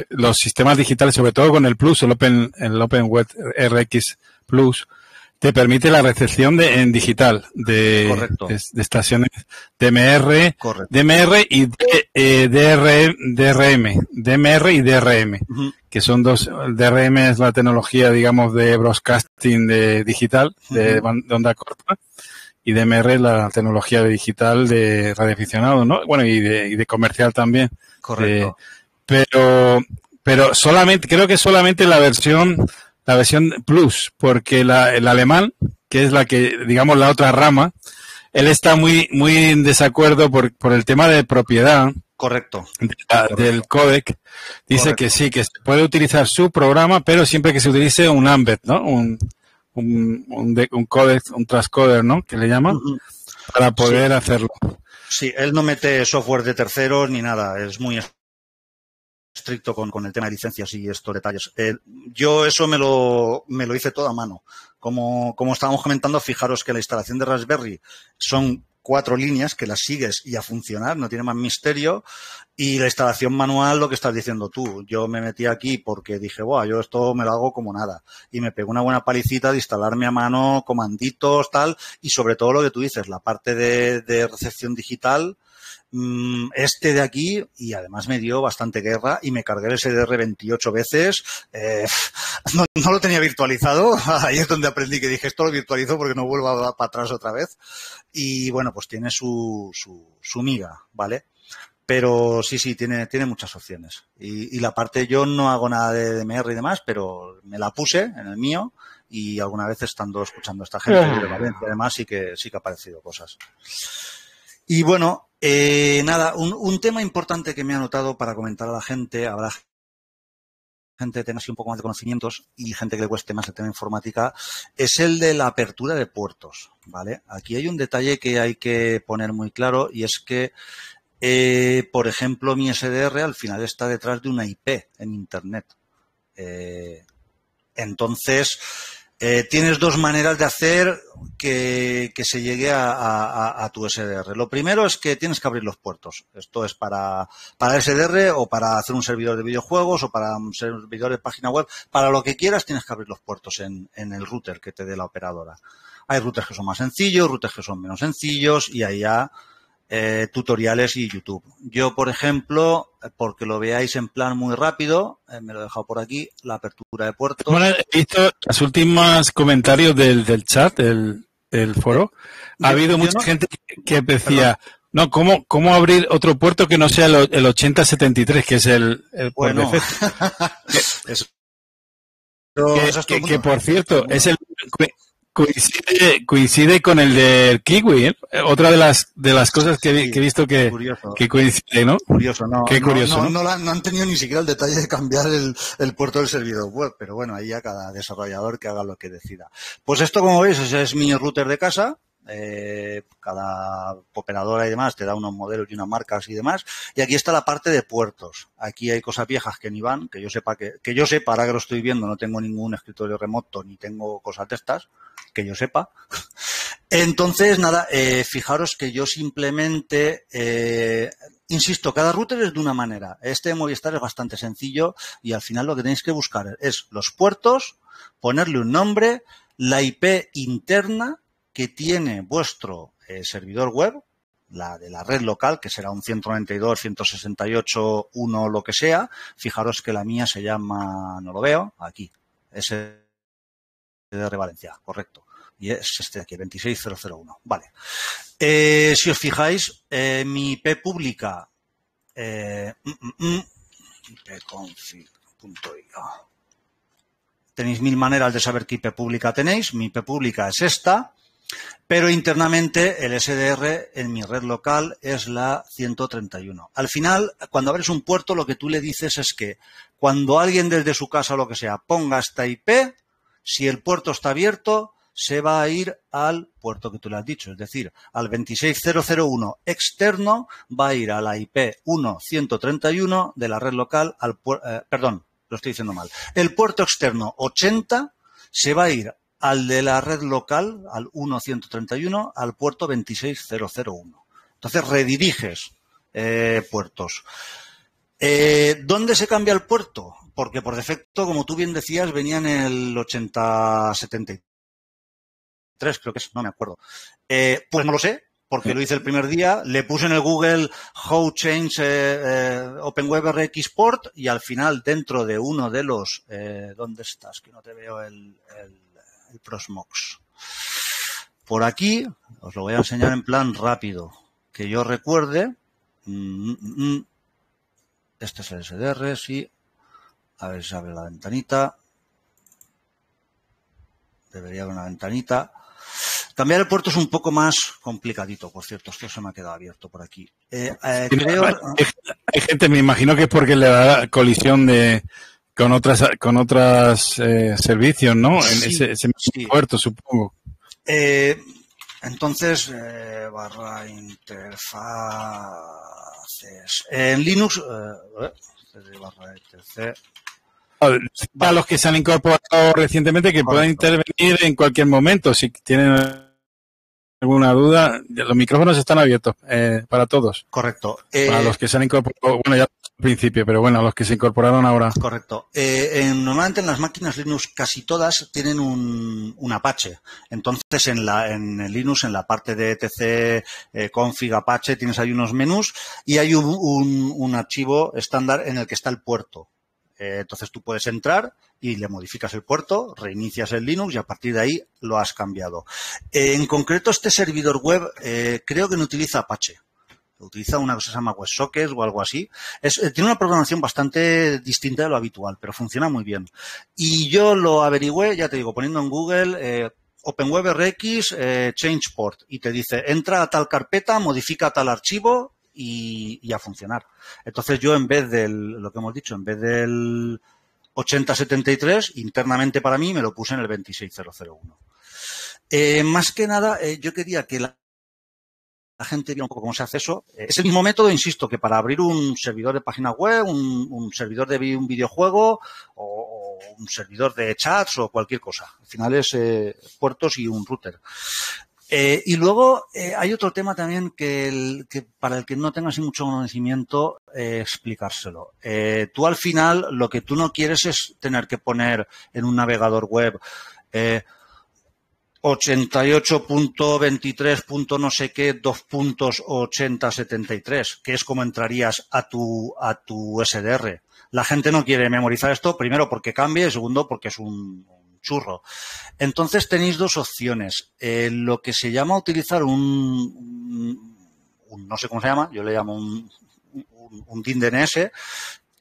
los sistemas digitales, sobre todo con el Plus, el Open Web RX Plus, te permite la recepción en digital de estaciones DMR, Correcto. DMR y DRM, DMR y DRM, que son dos. El DRM es la tecnología, digamos, de broadcasting de digital, de onda corta, y DMR es la tecnología de digital de radioaficionado, ¿no? Bueno, y de comercial también. Correcto. Pero solamente, creo que solamente la versión Plus, porque el alemán, que es la que, digamos, la otra rama, él está muy en desacuerdo por el tema de propiedad. Correcto. Del códec. Dice que sí, que se puede utilizar su programa, pero siempre que se utilice un Ambed, ¿no? Un códec, un transcoder, ¿no? Que le llaman, para poder hacerlo. Sí, él no mete software de terceros ni nada, es muy estricto con el tema de licencias y estos detalles. Yo eso me lo hice todo a mano. Como estábamos comentando, fijaros que la instalación de Raspberry son 4 líneas que las sigues y a funcionar, no tiene más misterio. Y la instalación manual, lo que estás diciendo tú. Yo me metí aquí porque dije, yo esto me lo hago como nada. Y me pegó una buena palicita de instalarme a mano comanditos, tal. Y sobre todo lo que tú dices, la parte de recepción digital, este de aquí, y además me dio bastante guerra y me cargué el SDR 28 veces. No lo tenía virtualizado. Ahí es donde aprendí que dije, esto lo virtualizo porque no vuelva para atrás otra vez. Y bueno, pues tiene su miga, ¿vale? Pero sí, tiene muchas opciones. Y la parte, yo no hago nada de DMR y demás, pero me la puse en el mío y alguna vez estando escuchando a esta gente de Valencia, además sí que ha aparecido cosas. Y bueno, nada, un tema importante que me ha notado para comentar a la gente, habrá gente que tenga así un poco más de conocimientos y gente que le cueste más el tema informática, es el de la apertura de puertos, ¿vale? Aquí hay un detalle que hay que poner muy claro y es que, por ejemplo, mi SDR al final está detrás de una IP en Internet. Entonces, tienes dos maneras de hacer que se llegue a tu SDR. Lo primero es que tienes que abrir los puertos. Esto es para SDR o para hacer un servidor de videojuegos o para un servidor de página web. Para lo que quieras tienes que abrir los puertos en el router que te dé la operadora. Hay routers que son más sencillos, routers que son menos sencillos y ahí ya tutoriales y YouTube. Yo, por ejemplo, porque lo veáis en plan muy rápido, me lo he dejado por aquí, la apertura de puertos. Bueno, he visto los últimos comentarios del chat, del foro. Ha habido mucha gente que decía, no, ¿cómo abrir otro puerto que no sea el 8073, que es el bueno, por defecto? Que por cierto, es el coincide con el del Kiwi, ¿eh? Otra de las cosas que he visto que coincide, ¿no? Curioso, no. Qué curioso, no han tenido ni siquiera el detalle de cambiar el puerto del servidor web, pero bueno, ahí ya cada desarrollador que haga lo que decida. Pues esto, como veis, es mi router de casa. Cada operadora y demás te da unos modelos y unas marcas y demás, y aquí está la parte de puertos. Aquí hay cosas viejas que ni van, que yo sepa, ahora que lo estoy viendo, no tengo ningún escritorio remoto ni tengo cosas de estas, que yo sepa. Entonces, nada, fijaros que yo simplemente, insisto, cada router es de una manera. Este de Movistar es bastante sencillo y al final lo que tenéis que buscar es los puertos, ponerle un nombre, la IP interna que tiene vuestro servidor web, la de la red local, que será un 192, 168, 1, lo que sea. Fijaros que la mía se llama, no lo veo, aquí, SDR Valencia, correcto. Y es este de aquí, 26001. Vale. Si os fijáis, mi IP pública, ipconfig.io. Tenéis 1000 maneras de saber qué IP pública tenéis. Mi IP pública es esta. Pero internamente el SDR en mi red local es la 131. Al final, cuando abres un puerto, lo que tú le dices es que cuando alguien desde su casa o lo que sea ponga esta IP, si el puerto está abierto, se va a ir al puerto que tú le has dicho. Es decir, al 26001 externo va a ir a la IP 1.131 de la red local, perdón, lo estoy diciendo mal. El puerto externo 80 se va a ir al de la red local, al 1.131, al puerto 26001. Entonces rediriges puertos. ¿Dónde se cambia el puerto? Porque por defecto, como tú bien decías, venía en el 8073. 3 creo que es, no me acuerdo. Pues no lo sé, porque lo hice el primer día, le puse en el Google How Change OpenWebRX Port y al final dentro de uno de los... ¿dónde estás? Que no te veo el Prosmox. Por aquí, os lo voy a enseñar en plan rápido, que yo recuerde. Este es el SDR, sí. A ver si abre la ventanita. Debería haber una ventanita. Cambiar el puerto es un poco más complicadito, por cierto. Esto se me ha quedado abierto por aquí. Creo... Hay gente, me imagino que es porque le da colisión con otras servicios, ¿no? Sí, en ese puerto, supongo. Entonces, barra interfaces. En Linux, barra etc. A los que se han incorporado recientemente que puedan intervenir en cualquier momento. Si tienen alguna duda, los micrófonos están abiertos para todos. Correcto. Para los que se han incorporado, bueno, ya al principio, pero bueno, a los que se incorporaron ahora. Correcto. Normalmente en las máquinas Linux casi todas tienen un Apache. Entonces en el Linux, en la parte de etc config Apache, tienes ahí unos menús y hay un archivo estándar en el que está el puerto. Entonces tú puedes entrar y le modificas el puerto, reinicias el Linux y a partir de ahí lo has cambiado. En concreto, este servidor web creo que no utiliza Apache. Utiliza una cosa que se llama WebSockets o algo así. Tiene una programación bastante distinta de lo habitual, pero funciona muy bien. Y yo lo averigüé, ya te digo, poniendo en Google OpenWebRX Change Port y te dice, entra a tal carpeta, modifica tal archivo y a funcionar. Entonces yo en vez lo que hemos dicho, en vez del 8073, internamente para mí me lo puse en el 26001. Más que nada, yo quería que la gente viera un poco cómo se hace eso. Es el mismo método, insisto, que para abrir un servidor de página web, un servidor de un videojuego o un servidor de chats o cualquier cosa. Al final es puertos y un router. Y luego hay otro tema también que para el que no tengas mucho conocimiento, explicárselo. Tú al final lo que tú no quieres es tener que poner en un navegador web 88.23. no sé qué 2.8073, que es como entrarías a tu SDR. La gente no quiere memorizar esto, primero porque cambie y segundo porque es un churro. Entonces tenéis dos opciones. Lo que se llama utilizar un no sé cómo se llama, yo le llamo un DIN-DNS,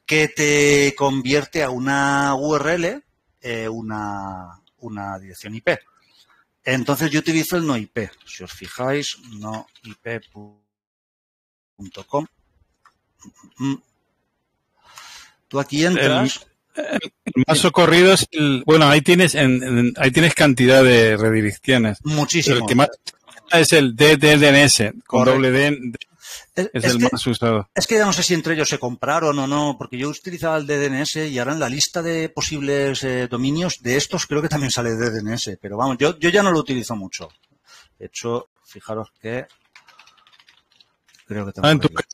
que te convierte a una URL una dirección IP. Entonces yo utilizo el NoIP. Si os fijáis, noip.com. Tú aquí entras. El más socorrido es bueno, ahí tienes cantidad de redirecciones. Muchísimo. El que más es el DDNS, con doble D, es el más usado. Es que ya no sé si entre ellos se compraron o no, porque yo utilizaba el DDNS y ahora en la lista de posibles dominios de estos creo que también sale DDNS, pero vamos, yo ya no lo utilizo mucho. De hecho, fijaros que creo que tengo en tu caso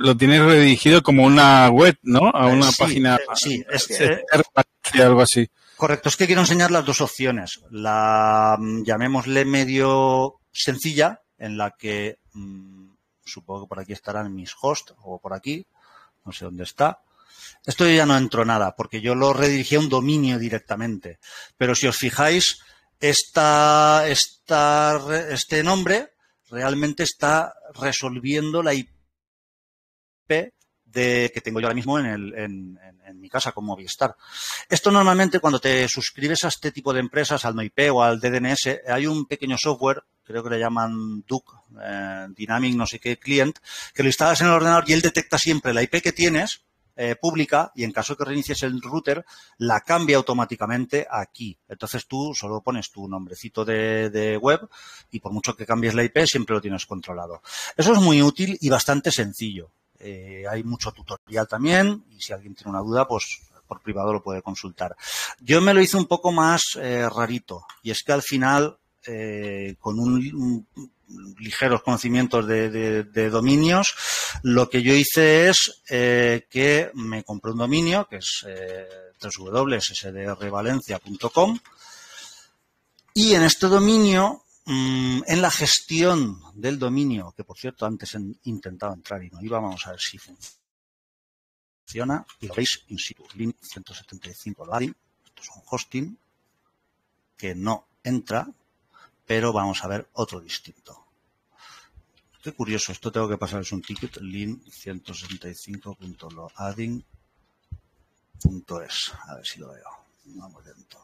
lo tienes redirigido como una web, ¿no? A una página. Sí, es algo así. Correcto, es que quiero enseñar las dos opciones. La, llamémosle medio sencilla, en la que supongo que por aquí estarán mis hosts o por aquí, no sé dónde está. Esto ya no entro nada, porque yo lo redirigí a un dominio directamente. Pero si os fijáis, este nombre realmente está resolviendo la IP que tengo yo ahora mismo en mi casa con Movistar. Esto normalmente cuando te suscribes a este tipo de empresas, al NoIP o al DDNS, hay un pequeño software, creo que le llaman DUC, Dynamic no sé qué Client, que lo instalas en el ordenador y él detecta siempre la IP que tienes pública y en caso de que reinicies el router, la cambia automáticamente aquí. Entonces tú solo pones tu nombrecito de web y por mucho que cambies la IP siempre lo tienes controlado. Eso es muy útil y bastante sencillo. Hay mucho tutorial también y si alguien tiene una duda, pues por privado lo puede consultar. Yo me lo hice un poco más rarito y es que al final con ligeros conocimientos de dominios, lo que yo hice es que me compré un dominio que es www.sdrvalencia.com Y en este dominio, en la gestión del dominio, que por cierto antes he intentado entrar y no iba, vamos a ver si funciona. Y lo veis in situ, link 175 login. Esto es un hosting que no entra, pero vamos a ver otro distinto. Qué curioso, esto tengo que pasar, es un ticket, link 165.login.es. A ver si lo veo. Vamos dentro.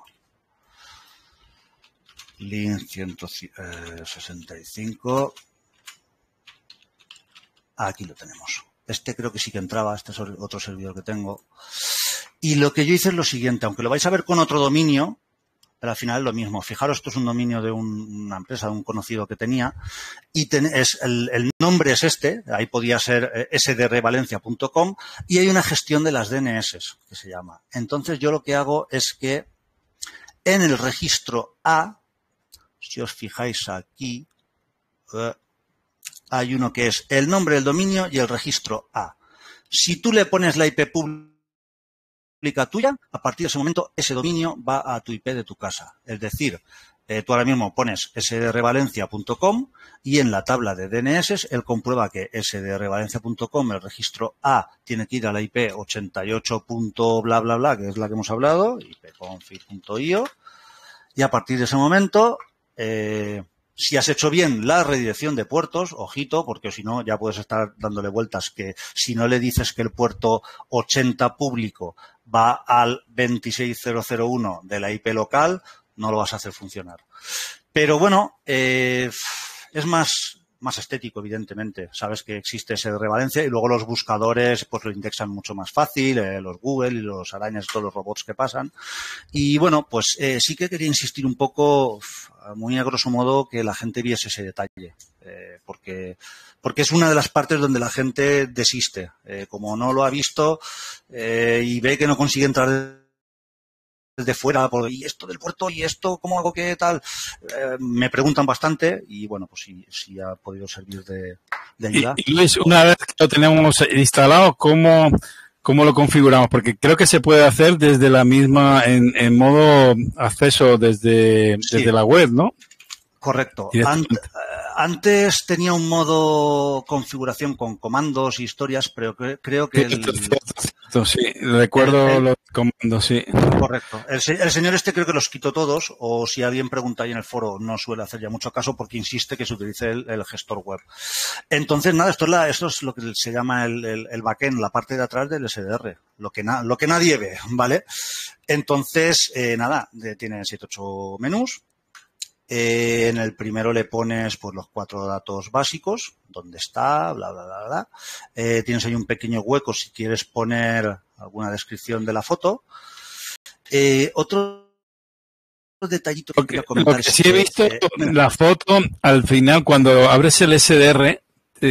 Link 165. Aquí lo tenemos. Este creo que sí que entraba, este es otro servidor que tengo. Y lo que yo hice es lo siguiente, aunque lo vais a ver con otro dominio, pero al final es lo mismo. Fijaros, esto es un dominio de una empresa, de un conocido que tenía, y el nombre es este, ahí podía ser sdrvalencia.com, y hay una gestión de las DNS, que se llama. Entonces yo lo que hago es que en el registro A, si os fijáis aquí, hay uno que es el nombre del dominio y el registro A. Si tú le pones la IP pública tuya, a partir de ese momento ese dominio va a tu IP de tu casa. Es decir, tú ahora mismo pones sdrvalencia.com y en la tabla de DNS él comprueba que sdrvalencia.com, el registro A, tiene que ir a la IP 88. Bla, bla, bla, que es la que hemos hablado, ipconfig.io, y a partir de ese momento, si has hecho bien la redirección de puertos, ojito, porque si no ya puedes estar dándole vueltas, que si no le dices que el puerto 80 público va al 26001 de la IP local, no lo vas a hacer funcionar. Pero bueno, es más estético, evidentemente. Sabes que existe ese de Valencia y luego los buscadores pues lo indexan mucho más fácil, los Google y los arañas, todos los robots que pasan. Y bueno, pues sí que quería insistir un poco, muy a grosso modo, que la gente viese ese detalle. Porque es una de las partes donde la gente desiste. Como no lo ha visto y ve que no consigue entrar desde fuera, y esto del puerto, y esto, ¿cómo hago qué tal? Me preguntan bastante y bueno, pues si ha podido servir de ayuda. Y Luis, una vez que lo tenemos instalado, ¿cómo lo configuramos? Porque creo que se puede hacer desde la misma, en modo acceso desde la web, ¿no? Correcto. Antes tenía un modo configuración con comandos y historias, pero creo que sí, recuerdo los comandos, sí. Correcto. El señor este creo que los quitó todos, o si alguien pregunta ahí en el foro, no suele hacer ya mucho caso porque insiste que se utilice el gestor web. Entonces, nada, esto es lo que se llama el backend, la parte de atrás del SDR, lo que nadie ve, ¿vale? Entonces, nada, tiene 7-8 menús. En el primero le pones pues los 4 datos básicos, dónde está, bla, bla, bla, bla. Tienes ahí un pequeño hueco si quieres poner alguna descripción de la foto. Otro detallito que quería comentar. Lo que sí he visto, la foto, al final, cuando abres el SDR,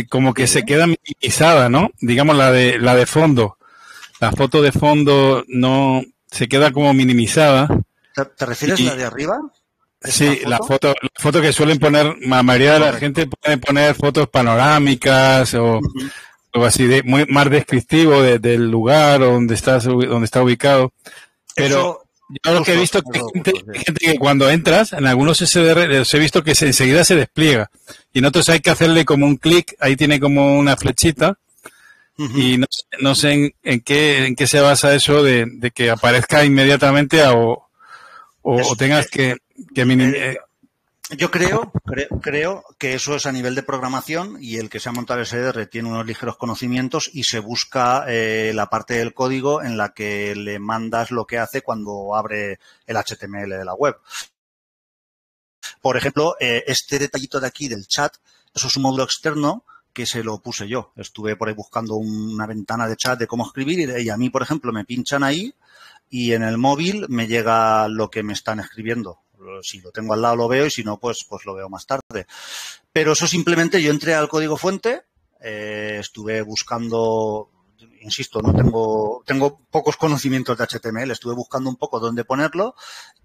como que se queda minimizada, ¿no? Digamos, la de fondo. La foto de fondo no se queda como minimizada. ¿Te refieres a la de arriba? Sí, la foto que suelen poner, la mayoría de la gente puede poner fotos panorámicas o algo así, más descriptivo del lugar o donde está ubicado. Pero yo lo que he visto es que hay gente que cuando entras, en algunos SDR, los he visto que enseguida se despliega. Y en otros hay que hacerle como un clic, ahí tiene como una flechita. Y no sé en qué se basa eso de que aparezca inmediatamente o tengas que yo creo que eso es a nivel de programación y el que se ha montado el SDR tiene unos ligeros conocimientos y se busca la parte del código en la que le mandas lo que hace cuando abre el HTML de la web. Por ejemplo, este detallito de aquí del chat, eso es un módulo externo que se lo puse yo. Estuve por ahí buscando una ventana de chat de cómo escribir y a mí, por ejemplo, me pinchan ahí y en el móvil me llega lo que me están escribiendo. Si lo tengo al lado lo veo y si no, pues lo veo más tarde. Pero eso simplemente yo entré al código fuente, estuve buscando, insisto, no tengo pocos conocimientos de HTML, estuve buscando un poco dónde ponerlo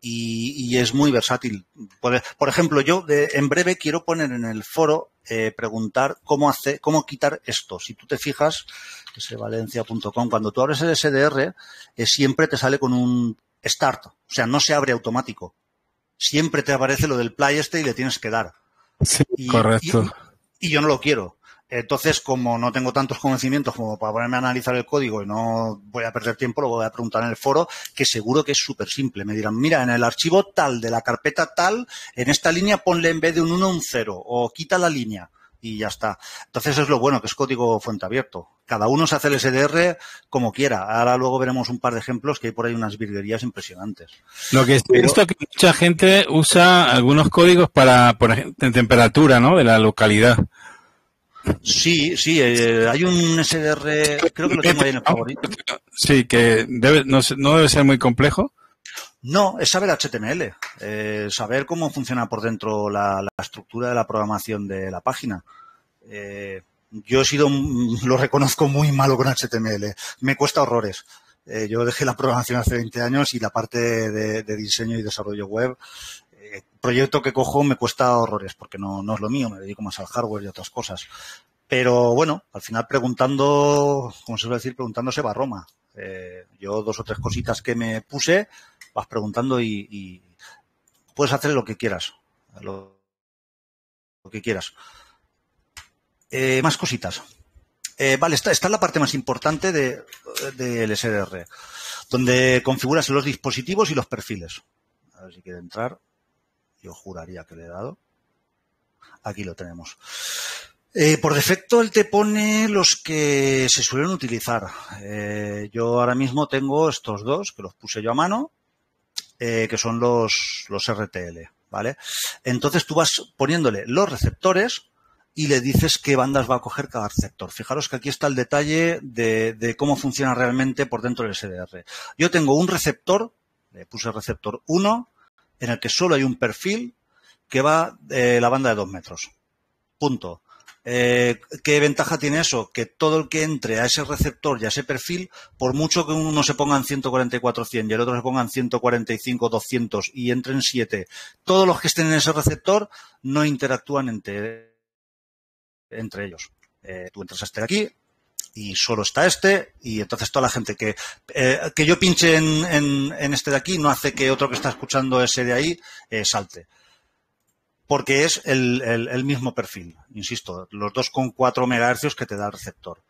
y es muy versátil. Por ejemplo, yo en breve quiero poner en el foro, preguntar cómo quitar esto. Si tú te fijas, svalencia.com, cuando tú abres el SDR, siempre te sale con un start, o sea, no se abre automático. siempre te aparece lo del play y le tienes que dar. Sí, correcto. Y yo no lo quiero. Entonces, como no tengo tantos conocimientos como para ponerme a analizar el código y no voy a perder tiempo, lo voy a preguntar en el foro, que seguro que es súper simple. Me dirán, mira, en el archivo tal de la carpeta tal, en esta línea ponle en vez de un 1 un 0 o quita la línea y ya está. Entonces es lo bueno, que es código fuente abierto. Cada uno se hace el SDR como quiera. Ahora luego veremos un par de ejemplos que hay por ahí unas virguerías impresionantes. Lo que he visto es que mucha gente usa algunos códigos para, por ejemplo, en temperatura, ¿no? De la localidad. Sí, hay un SDR, creo que lo tengo ahí en el favorito. Sí, que no debe ser muy complejo. No, es saber HTML, saber cómo funciona por dentro la estructura de la programación de la página. Yo he sido, lo reconozco, muy malo con HTML. Me cuesta horrores. Yo dejé la programación hace 20 años y la parte de diseño y desarrollo web, proyecto que cojo me cuesta horrores porque no es lo mío, me dedico más al hardware y otras cosas. Pero bueno, al final preguntando, como se suele decir, preguntando se va a Roma. Yo 2 o 3 cositas que me puse, vas preguntando y puedes hacer lo que quieras. Lo que quieras. Más cositas. Vale, esta es la parte más importante del SDR, donde configuras los dispositivos y los perfiles. A ver si quiere entrar. Yo juraría que le he dado. Aquí lo tenemos. Por defecto, él te pone los que se suelen utilizar. Yo ahora mismo tengo estos dos, que los puse yo a mano, que son los RTL, ¿vale? Entonces tú vas poniéndole los receptores y le dices qué bandas va a coger cada receptor. Fijaros que aquí está el detalle de cómo funciona realmente por dentro del SDR. Yo tengo un receptor, le puse receptor 1, en el que solo hay un perfil que va la banda de 2 metros. Punto. ¿Qué ventaja tiene eso? Que todo el que entre a ese receptor y a ese perfil, por mucho que uno se ponga en 144-100 y el otro se ponga en 145-200 y entren 7, todos los que estén en ese receptor no interactúan entre ellos. Tú entras a este de aquí y solo está este, y entonces toda la gente que yo pinche en este de aquí no hace que otro que está escuchando ese de ahí salte. Porque es el mismo perfil, insisto, los 2,4 MHz que te da el receptor.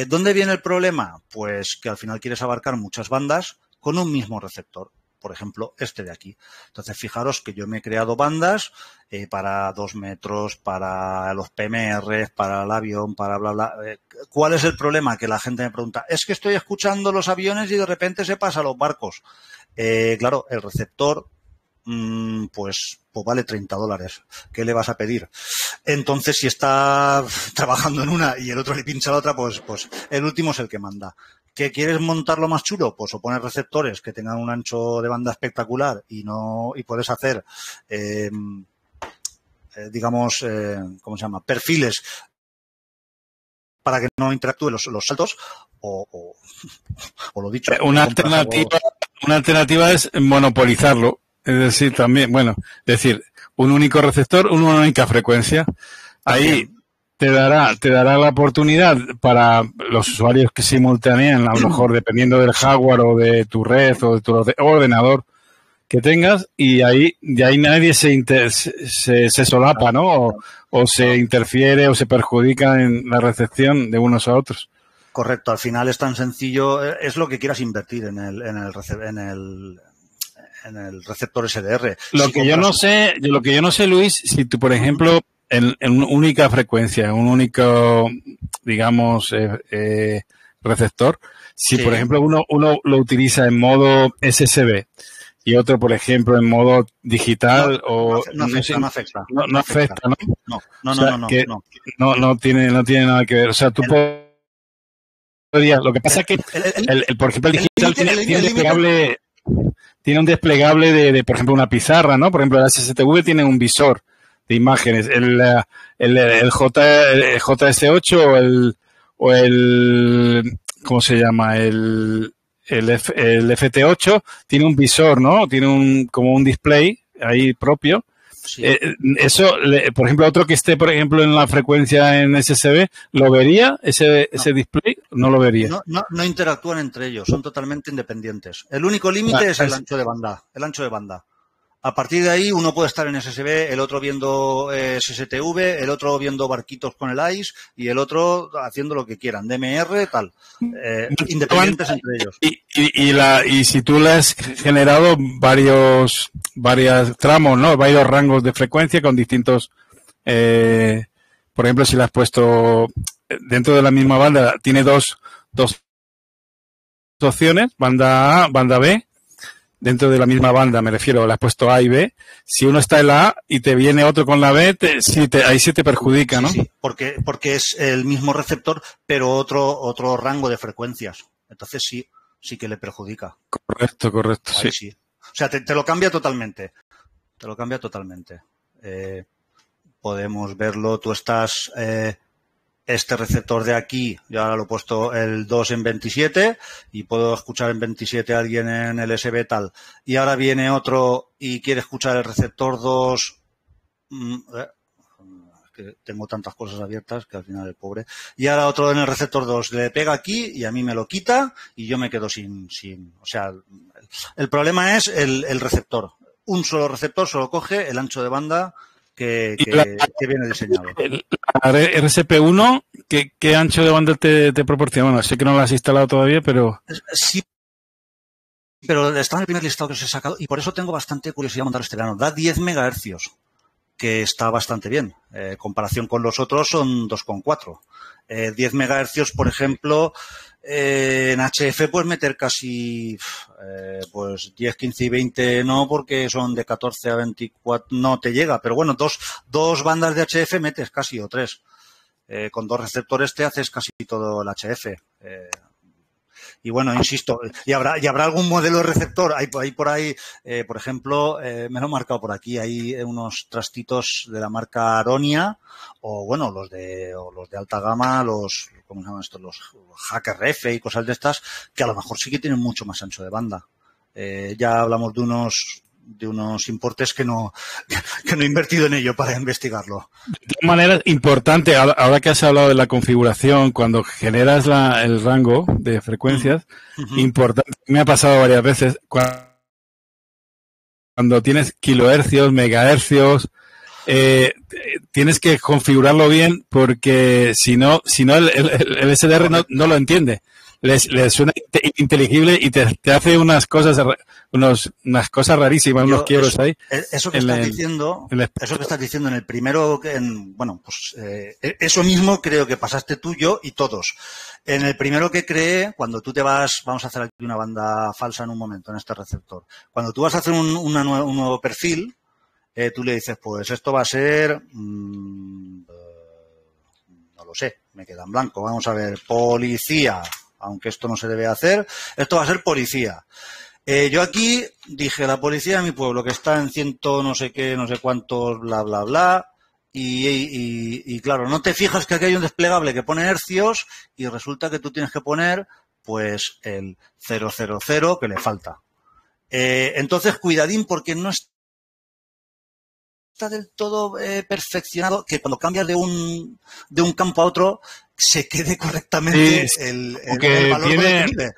¿Dónde viene el problema? Pues que al final quieres abarcar muchas bandas con un mismo receptor. Por ejemplo, este de aquí. Entonces, fijaros que yo me he creado bandas para 2 metros, para los PMR, para el avión, para bla, bla. ¿Cuál es el problema? Que la gente me pregunta, es que estoy escuchando los aviones y de repente se pasa a los barcos. Claro, el receptor pues vale $30. ¿Qué le vas a pedir? Entonces, si está trabajando en una y el otro le pincha a la otra, pues el último es el que manda. ¿Que quieres montarlo más chulo? Pues o pones receptores que tengan un ancho de banda espectacular y puedes hacer, digamos, ¿cómo se llama? Perfiles para que no interactúen los saltos o lo dicho. Una alternativa es monopolizarlo. Es decir, también, un único receptor, una única frecuencia. Ahí te dará la oportunidad para los usuarios que simultanean, a lo mejor dependiendo del hardware o de tu red o de tu ordenador que tengas, y ahí nadie se solapa, ¿no? O se interfiere o se perjudica en la recepción de unos a otros. Correcto, al final es tan sencillo, es lo que quieras invertir en el receptor SDR. Lo que yo no sé, Luis, si tú, por ejemplo, en una única frecuencia, un único, digamos, receptor, si por ejemplo uno lo utiliza en modo SSB y otro, por ejemplo, en modo digital no afecta, ¿no? No tiene nada que ver. O sea, tú podrías, lo que pasa es que por ejemplo, el digital tiene un desplegable de, por ejemplo, una pizarra, ¿no? Por ejemplo, la SSTV tiene un visor de imágenes. El JS8 o el ¿cómo se llama? El FT8 tiene un visor, ¿no? Tiene como un display ahí propio. Sí. Eso, por ejemplo, otro que esté, por ejemplo, en la frecuencia en SSB, ¿lo vería ese display? No lo vería. No interactúan entre ellos, son totalmente independientes. El único límite es el ancho de banda. A partir de ahí uno puede estar en SSB, el otro viendo SSTV, el otro viendo barquitos con el ICE y el otro haciendo lo que quieran, DMR, tal, independientes entre ellos. Y si tú le has generado varios tramos, ¿no? Varios rangos de frecuencia con distintos, por ejemplo, si le has puesto dentro de la misma banda, tiene dos opciones, banda A, banda B. Dentro de la misma banda, me refiero, le has puesto A y B. Si uno está en la A y te viene otro con la B, ahí sí te perjudica, ¿no? Sí, porque es el mismo receptor, pero otro rango de frecuencias. Entonces sí que le perjudica. Correcto, ahí sí. O sea, te lo cambia totalmente. Te lo cambia totalmente. Podemos verlo, tú estás... este receptor de aquí, yo ahora lo he puesto el 2 en 27 y puedo escuchar en 27 a alguien en el SB tal. Y ahora viene otro y quiere escuchar el receptor 2. Que tengo tantas cosas abiertas que al final el pobre. Y ahora otro en el receptor 2 le pega aquí y a mí me lo quita y yo me quedo sin. O sea, el problema es el receptor. Un solo receptor solo coge el ancho de banda que viene diseñado. La RCP1, ¿qué ancho de banda te proporciona? Bueno, sé que no lo has instalado todavía, pero... Sí, pero está en el primer listado que os he sacado y por eso tengo bastante curiosidad de montar este verano. Da 10 megahercios, que está bastante bien. Comparación con los otros son 2,4. 10 megahercios, por ejemplo, en HF puedes meter casi pues 10, 15 y 20 no, porque son de 14 a 24, no te llega, pero bueno, dos bandas de HF metes casi o tres. Con dos receptores te haces casi todo el HF. Y bueno, insisto, y habrá algún modelo de receptor. Hay por ahí, por ejemplo, me lo he marcado por aquí, hay unos trastitos de la marca Aronia, o bueno, los de alta gama, ¿cómo se llaman estos? Los Hacker F y cosas de estas, que a lo mejor sí que tienen mucho más ancho de banda. Ya hablamos de unos importes que no he invertido en ello para investigarlo. De todas maneras, importante, ahora que has hablado de la configuración, cuando generas el rango de frecuencias, importante, me ha pasado varias veces, cuando tienes kilohercios, megahercios, tienes que configurarlo bien porque si no el SDR no lo entiende. Les suena inteligible y te hace unas cosas rarísimas, unos quiebros ahí. Eso que estás diciendo en el primero, bueno, pues eso mismo creo que pasaste tú, yo y todos. En el primero que creé, cuando tú te vas, vamos a hacer aquí una banda falsa en un momento en este receptor. Cuando tú vas a hacer un nuevo perfil, tú le dices, pues esto va a ser, no lo sé, me queda en blanco. Vamos a ver, policía. Aunque esto no se debe hacer, esto va a ser policía. Yo aquí dije, la policía de mi pueblo, que está en ciento no sé qué, no sé cuántos, bla, bla, bla, y claro, no te fijas que aquí hay un desplegable que pone hercios y resulta que tú tienes que poner, pues, el 000 que le falta. Entonces, cuidadín, porque no está del todo perfeccionado, que cuando cambias de un campo a otro se quede correctamente el valor disponible.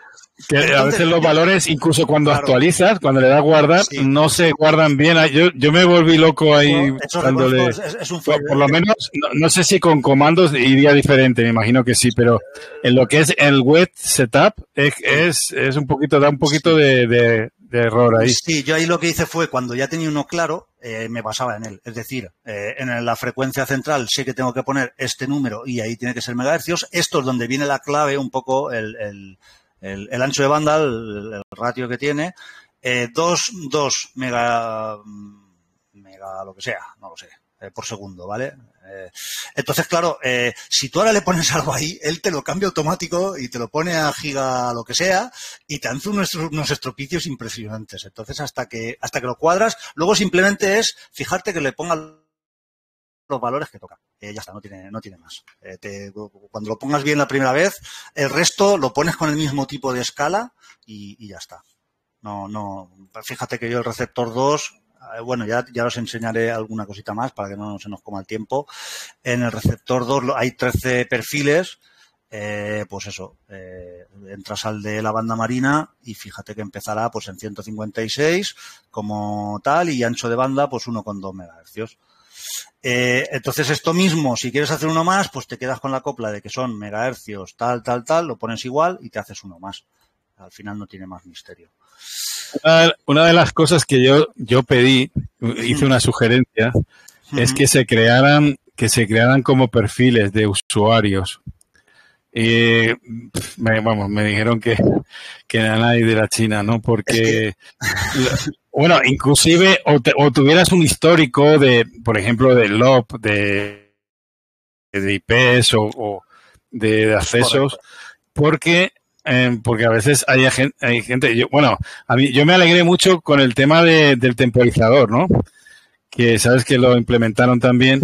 Que entonces, a veces los valores, incluso cuando actualizas, cuando le das guardar, no se guardan bien. Yo me volví loco ahí dándole. Por lo menos, no sé si con comandos iría diferente, me imagino que sí, pero en lo que es el web setup es un poquito, da un poquito de error ahí. Sí, yo ahí lo que hice fue, cuando ya tenía uno claro, me basaba en él. Es decir, en la frecuencia central sé que tengo que poner este número y ahí tiene que ser megahercios. Esto es donde viene la clave, un poco el ancho de banda, el ratio que tiene. 2 mega lo que sea, no lo sé, por segundo, ¿vale? Entonces, claro, si tú ahora le pones algo ahí, él te lo cambia automático y te lo pone a giga lo que sea y te hace unos estropicios impresionantes. Entonces, hasta que lo cuadras, luego simplemente es fijarte que le ponga los valores que toca. Ya está, no tiene más. Cuando lo pongas bien la primera vez, el resto lo pones con el mismo tipo de escala y ya está. No, fíjate que yo el receptor 2, bueno, ya os enseñaré alguna cosita más para que no se nos coma el tiempo. En el receptor 2 hay 13 perfiles pues eso, entras al de la banda marina y fíjate que empezará pues en 156 como tal y ancho de banda pues 1,2 megahercios. Entonces esto mismo, si quieres hacer uno más, pues te quedas con la copla de que son megahercios, tal, lo pones igual y te haces uno más. Al final no tiene más misterio. Una de las cosas que yo pedí, hice una sugerencia, es que se crearan como perfiles de usuarios. Y me dijeron que era nadie de la China, ¿no? Porque, bueno, inclusive, o tuvieras un histórico de, por ejemplo, de LOP, de IPs o de accesos, porque a veces hay gente yo me alegré mucho con el tema del temporizador, ¿no? Que sabes que lo implementaron también,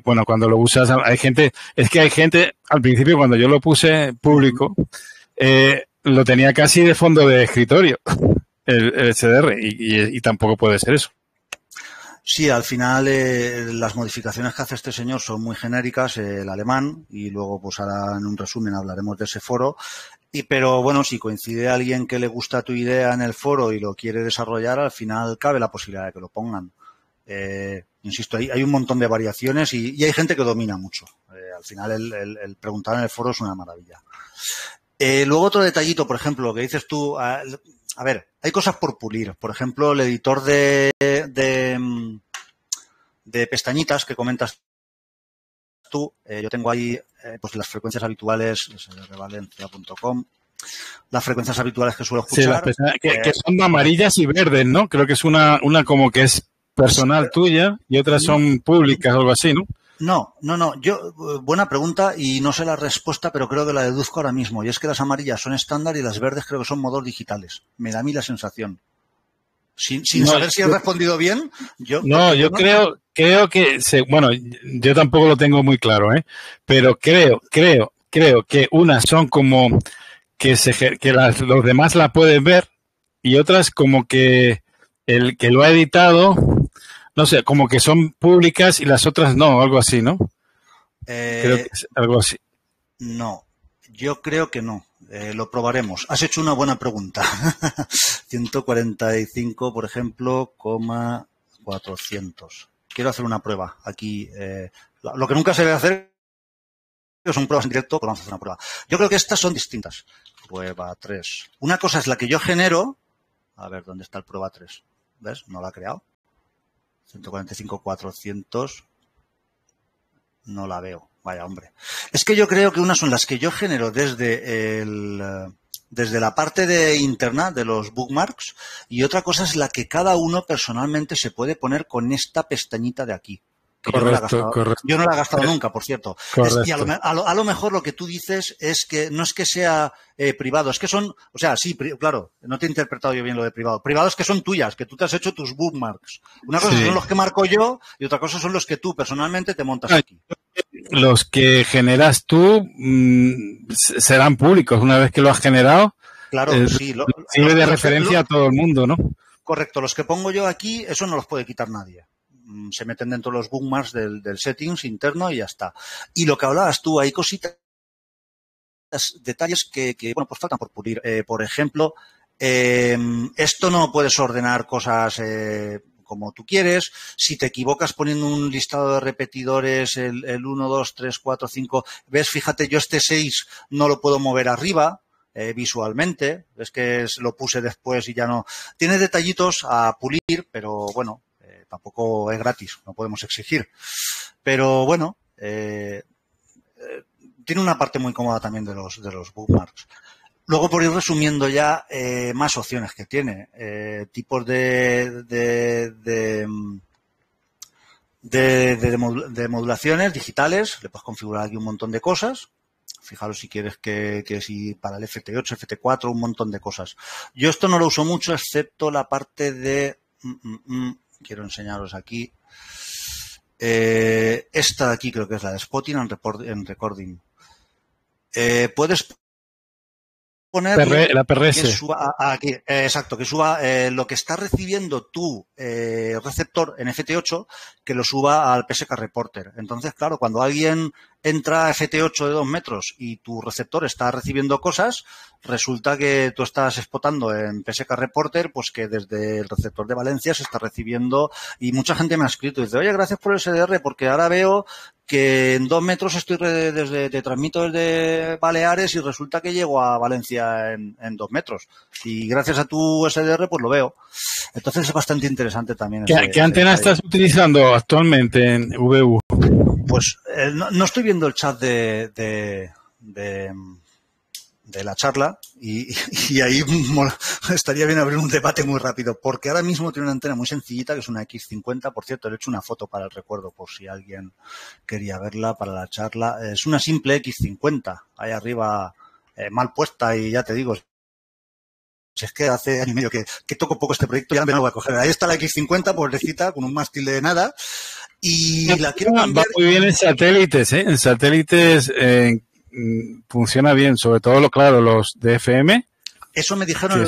bueno, cuando lo usas, hay gente al principio cuando yo lo puse público, lo tenía casi de fondo de escritorio, el SDR, y tampoco puede ser eso. Sí, al final las modificaciones que hace este señor son muy genéricas, el alemán, y luego pues ahora en un resumen hablaremos de ese foro. Pero bueno, si coincide alguien que le gusta tu idea en el foro y lo quiere desarrollar, al final cabe la posibilidad de que lo pongan. Insisto, hay un montón de variaciones y hay gente que domina mucho. Al final el preguntar en el foro es una maravilla. Luego otro detallito, por ejemplo, lo que dices tú, a ver, hay cosas por pulir. Por ejemplo, el editor de pestañitas que comentas tú, yo tengo ahí pues las frecuencias habituales, revalencia.com, las frecuencias habituales que suelo escuchar. Sí, que son amarillas y verdes, ¿no? Creo que es una como que es personal tuya y otras son públicas o algo así, ¿no? No. Yo, buena pregunta y no sé la respuesta, pero creo que la deduzco ahora mismo. Y es que las amarillas son estándar y las verdes creo que son modos digitales. Me da a mí la sensación. Sin saber si he respondido bien, yo creo que bueno, yo tampoco lo tengo muy claro, pero creo que unas son como que los demás la pueden ver y otras como que el que lo ha editado, no sé, como que son públicas y las otras no, algo así, ¿no? Creo que es algo así. No, yo creo que no. Lo probaremos. Has hecho una buena pregunta. 145, por ejemplo, 400. Quiero hacer una prueba. Aquí, lo que nunca se debe hacer son pruebas en directo, pero vamos a hacer una prueba. Yo creo que estas son distintas. Prueba 3. Una cosa es la que yo genero. A ver, ¿dónde está el prueba 3? ¿Ves? No la ha creado. 145, 400. No la veo. Vaya, hombre. Es que yo creo que unas son las que yo genero desde la parte de interna de los bookmarks y otra cosa es la que cada uno personalmente se puede poner con esta pestañita de aquí. Correcto. Yo no la he gastado nunca, por cierto. Y a lo mejor lo que tú dices es que no es que sea privado, es que son, o sea, sí, claro, no te he interpretado yo bien lo de privado. Privado es que son tuyas, que tú te has hecho tus bookmarks. Una cosa son los que marco yo y otra cosa son los que tú personalmente te montas aquí. Los que generas tú serán públicos una vez que lo has generado. Claro, sí. Sirve de referencia a todo el mundo, ¿no? Correcto. Los que pongo yo aquí, eso no los puede quitar nadie. Se meten dentro de los bookmarks del settings interno y ya está. Y lo que hablabas tú, hay cositas, detalles que bueno, pues faltan por pulir. Por ejemplo, esto no puedes ordenar cosas como tú quieres. Si te equivocas poniendo un listado de repetidores, el 1, 2, 3, 4, 5, ves, fíjate, yo este 6 no lo puedo mover arriba. Visualmente, es que lo puse después y ya no. Tiene detallitos a pulir, pero bueno, tampoco es gratis, no podemos exigir. Pero bueno, tiene una parte muy cómoda también de los bookmarks. Luego, por ir resumiendo ya, más opciones que tiene. Tipos de modulaciones digitales, le puedes configurar aquí un montón de cosas. Fijaros si quieres que si para el FT8, FT4, un montón de cosas. Yo esto no lo uso mucho, excepto la parte de... quiero enseñaros aquí. Esta de aquí creo que es la de Spotting and Recording. Puedes ponerle la PRS. que suba aquí, exacto, que suba lo que está recibiendo tu receptor en FT8, que lo suba al PSK Reporter. Entonces, claro, cuando alguien entra FT8 de 2 metros y tu receptor está recibiendo cosas, resulta que tú estás exportando en PSK Reporter, pues que desde el receptor de Valencia se está recibiendo, y mucha gente me ha escrito y dice, oye, gracias por el SDR, porque ahora veo que en 2 metros te transmito desde Baleares y resulta que llego a Valencia en 2 metros. Y gracias a tu SDR, pues lo veo. Entonces es bastante interesante también. ¿Qué antena estás utilizando actualmente en VU? Pues no estoy viendo el chat de la charla y ahí estaría bien abrir un debate muy rápido, porque ahora mismo tiene una antena muy sencillita que es una X50. Por cierto, le he hecho una foto para el recuerdo por si alguien quería verla para la charla. Es una simple X50 ahí arriba, mal puesta, y ya te digo, si es que hace año y medio que toco poco este proyecto, ya me lo voy a coger. Ahí está la X50, pobrecita, con un mástil de nada, y la quiero cambiar. Va muy bien en satélites, ¿eh? En satélites funciona bien, sobre todo, claro, los de FM. Eso me dijeron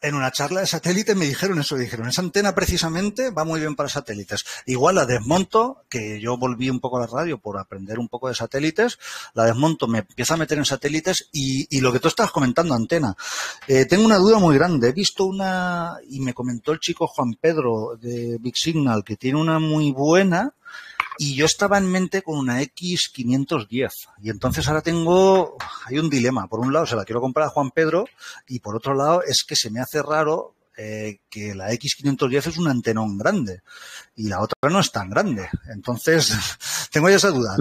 en una charla de satélite, me dijeron eso, esa antena precisamente va muy bien para satélites. Igual la desmonto, que yo volví un poco a la radio por aprender un poco de satélites, la desmonto, me empiezo a meter en satélites y lo que tú estabas comentando, antena. Tengo una duda muy grande, he visto y me comentó el chico Juan Pedro de Big Signal, que tiene una muy buena, y yo estaba en mente con una X510. Y entonces ahora hay un dilema. Por un lado se la quiero comprar a Juan Pedro y por otro lado es que se me hace raro que la X510 es un antenón grande y la otra no es tan grande. Entonces tengo ya esa duda.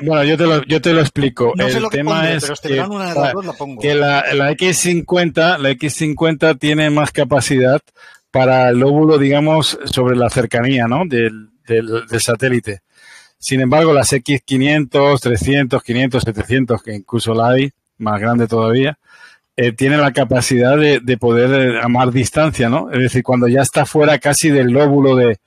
Bueno, yo te lo explico. No sé el lo que tema pondré, es pero este verano una de las dos la pongo. Que la X50 tiene más capacidad para el lóbulo, digamos, sobre la cercanía, ¿no? del satélite. Sin embargo, las X500, 300, 500, 700, que incluso la hay, más grande todavía, tiene la capacidad de poder a más distancia, ¿no? Es decir, cuando ya está fuera casi del lóbulo del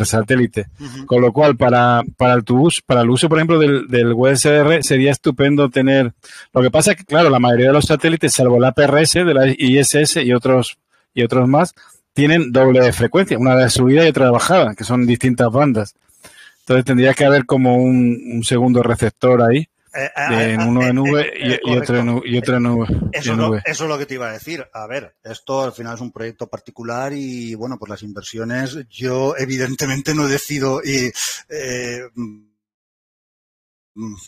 satélite. Uh-huh. Con lo cual, para el uso, por ejemplo, del WSR, sería estupendo tener... Lo que pasa es que, claro, la mayoría de los satélites, salvo la PRS, de la ISS y otros más, tienen doble frecuencia, una de subida y otra de bajada, que son distintas bandas. Entonces tendría que haber como un segundo receptor ahí, uno en V y otro en V. Eso es lo que te iba a decir. A ver, esto al final es un proyecto particular y, bueno, pues las inversiones, yo evidentemente no decido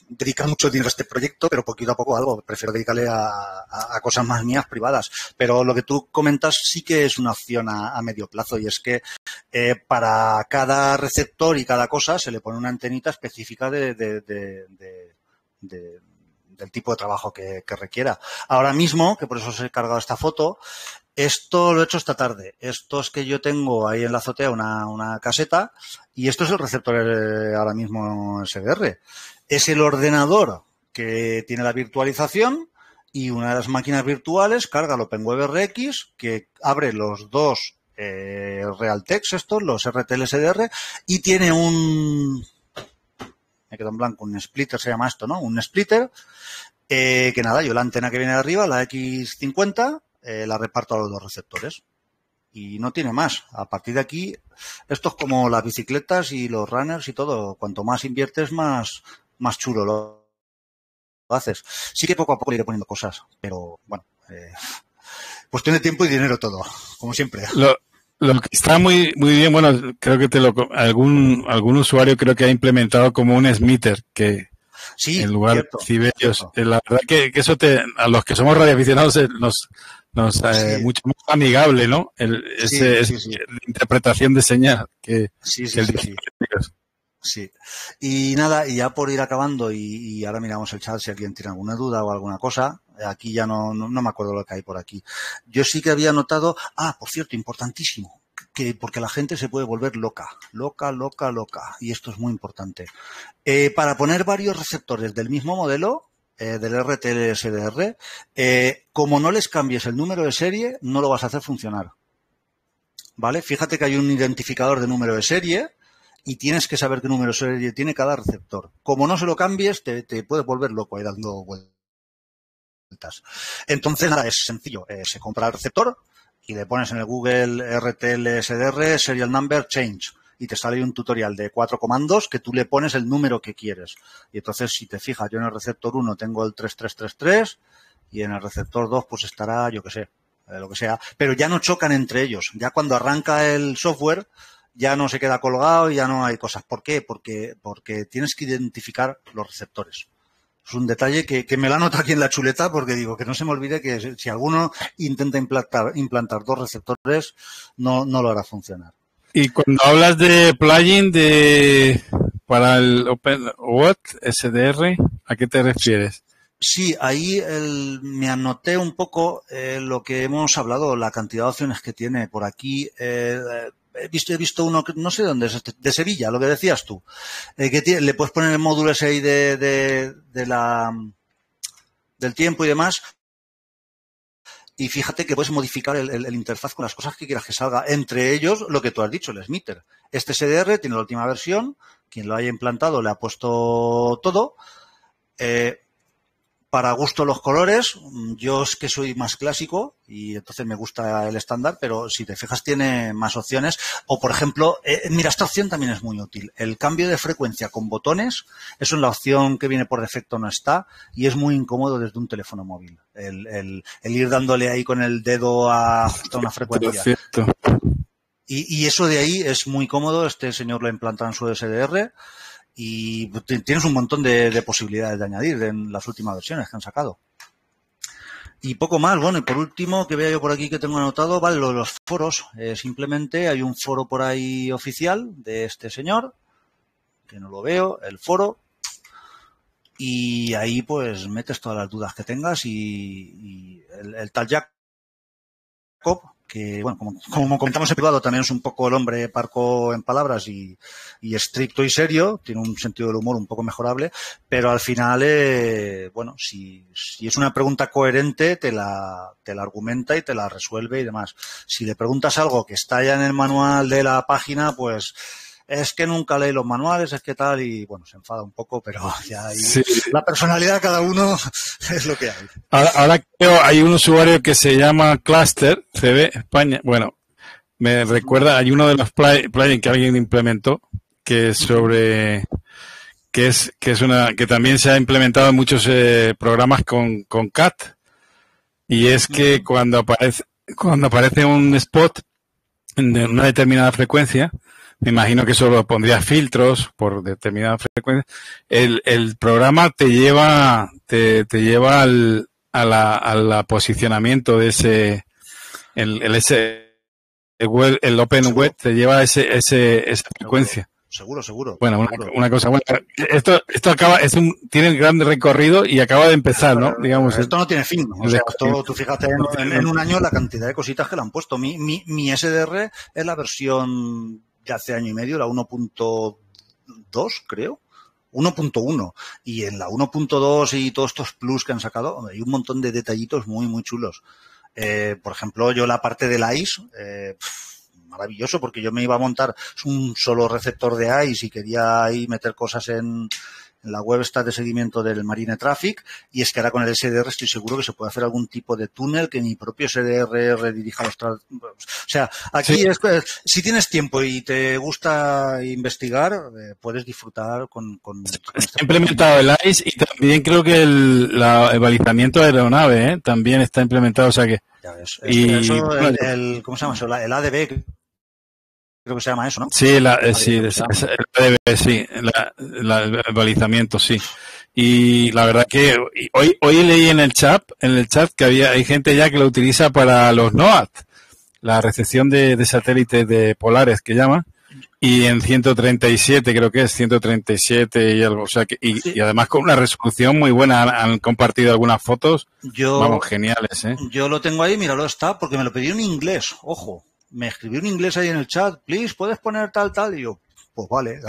dedicar mucho dinero a este proyecto, pero poquito a poco algo. Prefiero dedicarle a cosas más mías, privadas. Pero lo que tú comentas sí que es una opción a medio plazo, y es que para cada receptor y cada cosa se le pone una antenita específica del tipo de trabajo que requiera. Ahora mismo, que por eso os he cargado esta foto, esto lo he hecho esta tarde. Esto es que yo tengo ahí en la azotea una caseta y esto es el receptor ahora mismo SDR. Es el ordenador que tiene la virtualización y una de las máquinas virtuales carga el OpenWebRX, que abre los dos Realtek, los RTL SDR, y tiene me quedo en blanco, un splitter se llama esto, ¿no? Un splitter, que nada, yo la antena que viene de arriba, la X50, la reparto a los dos receptores. Y no tiene más. A partir de aquí, esto es como las bicicletas y los runners y todo. Cuanto más inviertes, más chulo lo haces. Sí que poco a poco le iré poniendo cosas, pero bueno, cuestión de tiempo y dinero todo, como siempre. Lo que está muy bien, bueno, creo que algún usuario creo que ha implementado como un SMITER, que sí, en lugar cierto, de ciberios. La verdad que eso a los que somos radioaficionados nos mucho más amigable, ¿no? Esa interpretación de señal que el Sí. Y nada, y ya por ir acabando, y ahora miramos el chat si alguien tiene alguna duda o alguna cosa. Aquí ya no me acuerdo lo que hay por aquí. Yo sí que había notado, por cierto, importantísimo, porque la gente se puede volver loca. Y esto es muy importante. Para poner varios receptores del mismo modelo, del RTL SDR, como no les cambies el número de serie, no lo vas a hacer funcionar. ¿Vale? Fíjate que hay un identificador de número de serie y tienes que saber qué número de serie tiene cada receptor. Como no se lo cambies, te puedes volver loco ahí dando vueltas. Entonces, nada, es sencillo. Se compra el receptor y le pones en el Google RTL SDR Serial Number Change. y te sale un tutorial de 4 comandos que tú le pones el número que quieres. Y entonces, si te fijas, yo en el receptor 1 tengo el 3333 y en el receptor 2 pues estará, yo qué sé, lo que sea. Pero ya no chocan entre ellos. Ya cuando arranca el software, ya no se queda colgado y ya no hay cosas. ¿Por qué? Porque tienes que identificar los receptores. Es un detalle que me lo anoto aquí en la chuleta porque digo que no se me olvide que si alguno intenta implantar 2 receptores, no lo hará funcionar. Y cuando hablas de plugin para el OpenWrt SDR, ¿a qué te refieres? Sí, ahí me anoté un poco lo que hemos hablado, la cantidad de opciones que tiene por aquí. He visto uno que no sé dónde es, de Sevilla, lo que decías tú, que le puedes poner el módulo ese ahí del tiempo y demás. Y fíjate que puedes modificar el interfaz con las cosas que quieras que salga. Entre ellos, lo que tú has dicho, el Smitter. Este SDR tiene la última versión. Quien lo haya implantado le ha puesto todo. Para gusto los colores, yo es que soy más clásico y entonces me gusta el estándar, pero si te fijas tiene más opciones. O, por ejemplo, mira, esta opción también es muy útil. El cambio de frecuencia con botones, eso en la opción que viene por defecto no está y es muy incómodo desde un teléfono móvil. El ir dándole ahí con el dedo a una frecuencia. Y eso de ahí es muy cómodo. Este señor lo ha implantado en su SDR. Y tienes un montón de posibilidades de añadir en las últimas versiones que han sacado. Y poco más. Bueno, y por último, que vea yo por aquí que tengo anotado, vale, los foros. Simplemente hay un foro por ahí oficial de este señor, que no lo veo, el foro. Y ahí pues metes todas las dudas que tengas y el tal Jacob, que, bueno, como comentamos en privado, también es un poco el hombre parco en palabras y estricto y serio, tiene un sentido del humor un poco mejorable, pero al final, bueno, si es una pregunta coherente, te la argumenta y te la resuelve y demás. Si le preguntas algo que está ya en el manual de la página, pues es que nunca lee los manuales, es que tal, y bueno, se enfada un poco, pero ya hay, sí. La personalidad de cada uno es lo que hay. Ahora creo hay un usuario que se llama Cluster, CB España, bueno, me recuerda, hay uno de los plugins que alguien implementó, que es sobre, que también se ha implementado en muchos programas con CAT, y es que cuando aparece un spot de una determinada frecuencia, me imagino que solo pondría filtros por determinada frecuencia. El programa te lleva al posicionamiento de ese, el OpenWrt te lleva a esa frecuencia. Seguro. Bueno, una cosa buena. Esto tiene un gran recorrido y acaba de empezar, ¿no? Digamos. Esto no tiene fin. O sea, tú fíjate en un año la cantidad de cositas que le han puesto. Mi SDR es la versión de hace año y medio, la 1.2, creo. 1.1. Y en la 1.2 y todos estos plus que han sacado, hay un montón de detallitos muy, muy chulos. Por ejemplo, yo la parte del ICE, maravilloso, porque yo me iba a montar un solo receptor de ICE y quería ahí meter cosas en la web esta de seguimiento del Marine Traffic, y es que ahora con el SDR estoy seguro que se puede hacer algún tipo de túnel que mi propio SDR redirija los o sea, aquí sí. Si tienes tiempo y te gusta investigar, puedes disfrutar con este implementado el ICE y también creo que el balizamiento de aeronave también está implementado, o sea que ya ves, eso, ¿cómo se llama eso? El ADB, creo que se llama eso, ¿no? Sí, el balizamiento, sí. Y la verdad que hoy leí en el chat que hay gente ya que lo utiliza para los NOAD, la recepción de satélites de polares que llaman, y en 137 creo que es 137 y algo, o sea que y además con una resolución muy buena, han compartido algunas fotos, vamos, geniales, ¿eh? Yo lo tengo ahí, míralo, está, porque me lo pedí en inglés, ojo. Me escribió un inglés ahí en el chat, please, ¿puedes poner tal? Y yo, pues vale,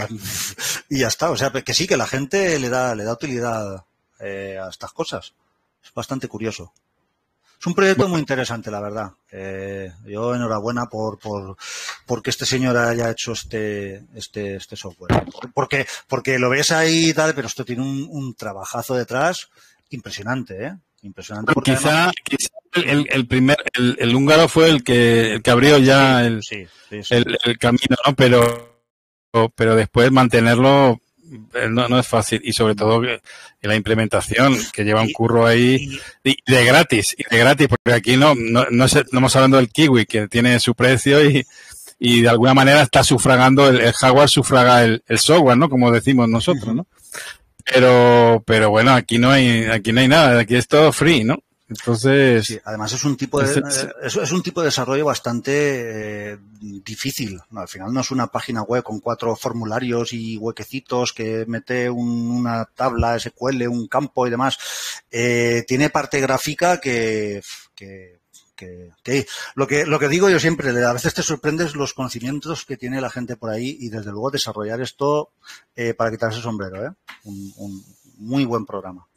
y ya está. O sea, que sí, que la gente le da utilidad a estas cosas. Es bastante curioso. Es un proyecto muy interesante, la verdad. Yo enhorabuena porque este señor haya hecho este software. Porque lo ves ahí y tal, pero esto tiene un trabajazo detrás impresionante, ¿eh? Impresionante. Porque quizá el húngaro fue el que abrió ya el camino, ¿no? Pero pero después mantenerlo no es fácil, y sobre todo que la implementación, que lleva un curro ahí de gratis, porque aquí no estamos hablando del Kiwi, que tiene su precio y de alguna manera está sufragando, el hardware sufraga el software, ¿no? Como decimos nosotros, ¿no? Pero bueno, aquí no hay nada, aquí es todo free, ¿no? Entonces, sí, además es un tipo de desarrollo bastante difícil, ¿no? Al final no es una página web con 4 formularios y huequecitos que mete una tabla SQL, un campo y demás. Tiene parte gráfica que lo que digo yo siempre, a veces te sorprendes los conocimientos que tiene la gente por ahí, y desde luego desarrollar esto para quitarse el sombrero, un muy buen programa.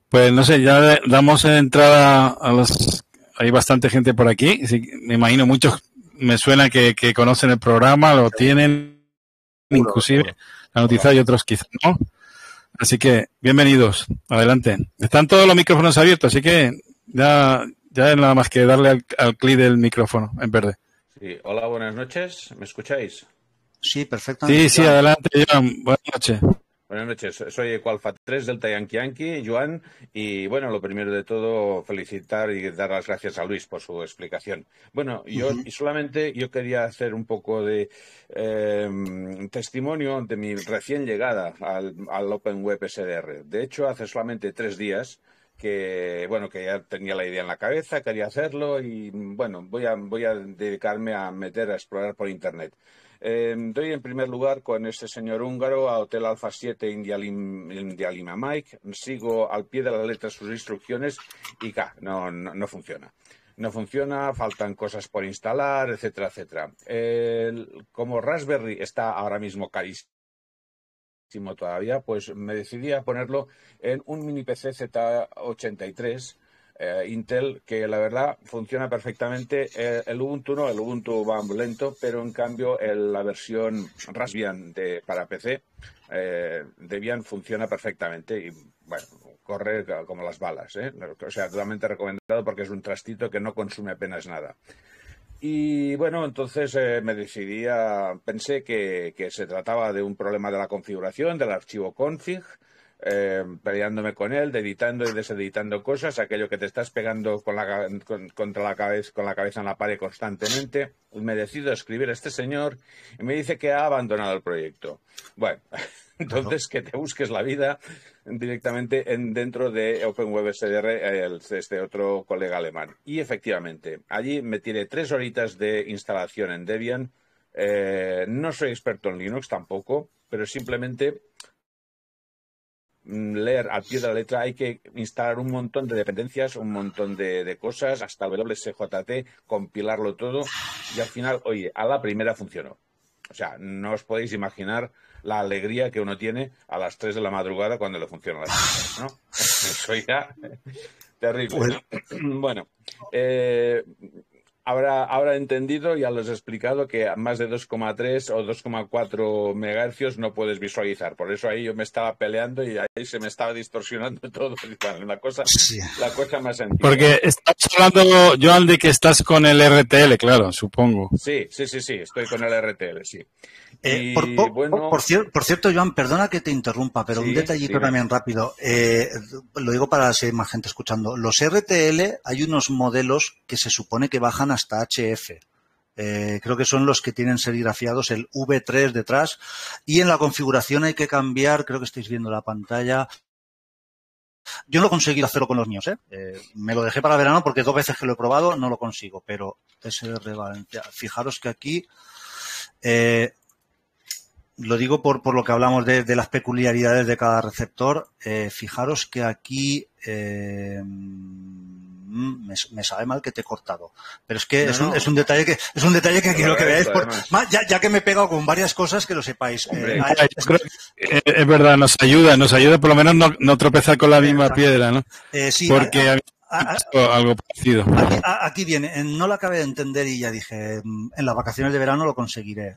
Pues no sé, ya damos entrada hay bastante gente por aquí, me imagino muchos me suena que conocen el programa, lo tienen, inclusive la noticia, y otros quizás no. Así que bienvenidos, adelante. Están todos los micrófonos abiertos, así que ya es nada más que darle al clic del micrófono en verde. Sí, hola, buenas noches, ¿me escucháis? Sí, perfectamente. Sí, adelante, Joan, buenas noches. Buenas noches, soy Equalfa 3 Delta Yankee, Joan, y bueno, lo primero de todo, felicitar y dar las gracias a Luis por su explicación. Bueno, yo quería hacer un poco de testimonio de mi recién llegada al Open Web SDR. De hecho, hace solamente 3 días que ya tenía la idea en la cabeza, quería hacerlo y bueno, voy a dedicarme a explorar por Internet. Doy en primer lugar con este señor húngaro a Hotel Alfa 7 India Lima Mike. Sigo al pie de la letra sus instrucciones y no funciona. No funciona, faltan cosas por instalar, etcétera, etcétera. Como Raspberry está ahora mismo carísimo todavía, pues me decidí a ponerlo en un mini PC Z83 Intel, que la verdad funciona perfectamente. El Ubuntu va lento, pero en cambio la versión Raspbian para PC, Debian, funciona perfectamente y bueno, corre como las balas, ¿eh? O sea, totalmente recomendado porque es un trastito que no consume apenas nada. Y bueno, entonces pensé que se trataba de un problema de la configuración, del archivo config, peleándome con él, editando y deseditando cosas, aquello que te estás pegando contra la cabeza en la pared constantemente. Me decido a escribir a este señor y me dice que ha abandonado el proyecto. Bueno, entonces que te busques la vida directamente dentro de OpenWebSDR, este otro colega alemán. Y efectivamente, allí me tiré 3 horitas de instalación en Debian. No soy experto en Linux tampoco, pero simplemente leer al pie de la letra. Hay que instalar un montón de dependencias, un montón de cosas, hasta el WSJT, compilarlo todo y al final, oye, a la primera funcionó. O sea, no os podéis imaginar la alegría que uno tiene a las 3 de la madrugada cuando le funcionan las cosas, ¿no? Eso ya terrible. Bueno, Habrá entendido, ya les he explicado que a más de 2,3 o 2,4 megahercios no puedes visualizar. Por eso ahí yo me estaba peleando y ahí se me estaba distorsionando todo. Bueno, la cosa más sencilla. Porque estás hablando, Joan, de que estás con el RTL, claro, supongo. Sí, estoy con el RTL, sí. Por cierto, Joan, perdona que te interrumpa, pero un detallito también rápido. Lo digo para si hay más gente escuchando. Los RTL, hay unos modelos que se supone que bajan hasta HF. Creo que son los que tienen serigrafiados el V3 detrás. Y en la configuración hay que cambiar, creo que estáis viendo la pantalla. Yo no conseguí hacerlo con los míos, me lo dejé para verano porque 2 veces que lo he probado no lo consigo, pero SR Valencia. Fijaros que aquí... lo digo por lo que hablamos de las peculiaridades de cada receptor. Fijaros que aquí me sabe mal que te he cortado, pero es que es un detalle que quiero que veáis, ya que me he pegado con varias cosas, que lo sepáis. Es verdad, nos ayuda por lo menos no tropezar con la misma piedra, ¿no? Sí, porque algo parecido. Aquí viene, no lo acabé de entender y ya dije, en las vacaciones de verano lo conseguiré.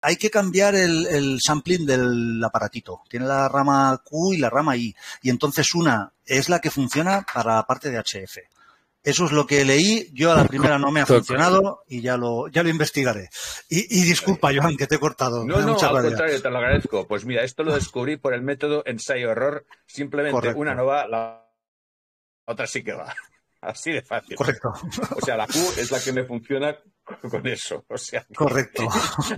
Hay que cambiar el sampling del aparatito. Tiene la rama Q y la rama I. Y entonces una es la que funciona para la parte de HF. Eso es lo que leí. Yo a la primera no me ha funcionado y ya lo investigaré. Y disculpa, Joan, que te he cortado. No, al contrario, te lo agradezco. Pues mira, esto lo descubrí por el método ensayo-error. Simplemente Correcto. Una no va, la otra sí que va. Así de fácil. Correcto. O sea, la Q es la que me funciona con eso. O sea, correcto.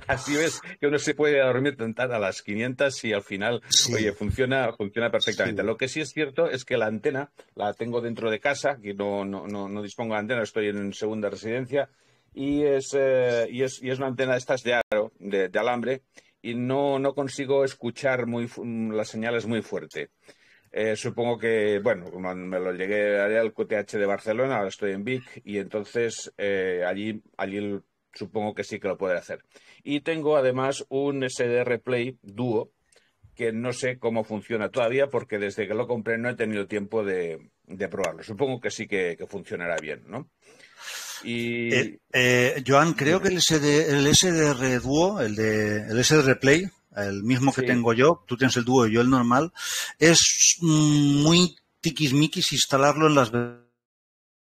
Así ves que uno se puede dormir tentar a las 500 y al final, sí. Oye, funciona perfectamente. Sí. Lo que sí es cierto es que la antena la tengo dentro de casa, que no dispongo de antena, estoy en segunda residencia, y es una antena de estas de aro, de alambre, y no consigo escuchar las señales muy fuerte. Supongo que, bueno, me lo llegué al QTH de Barcelona, ahora estoy en Vic, y entonces allí supongo que sí que lo podré hacer. Y tengo además un SDR Play Duo, que no sé cómo funciona todavía, porque desde que lo compré no he tenido tiempo de probarlo. Supongo que sí que funcionará bien, ¿no? Y Joan, creo que el SDR Duo, el SDR Play, el mismo que tengo yo, tú tienes el Duo y yo el normal, es muy tiquismiquis instalarlo en las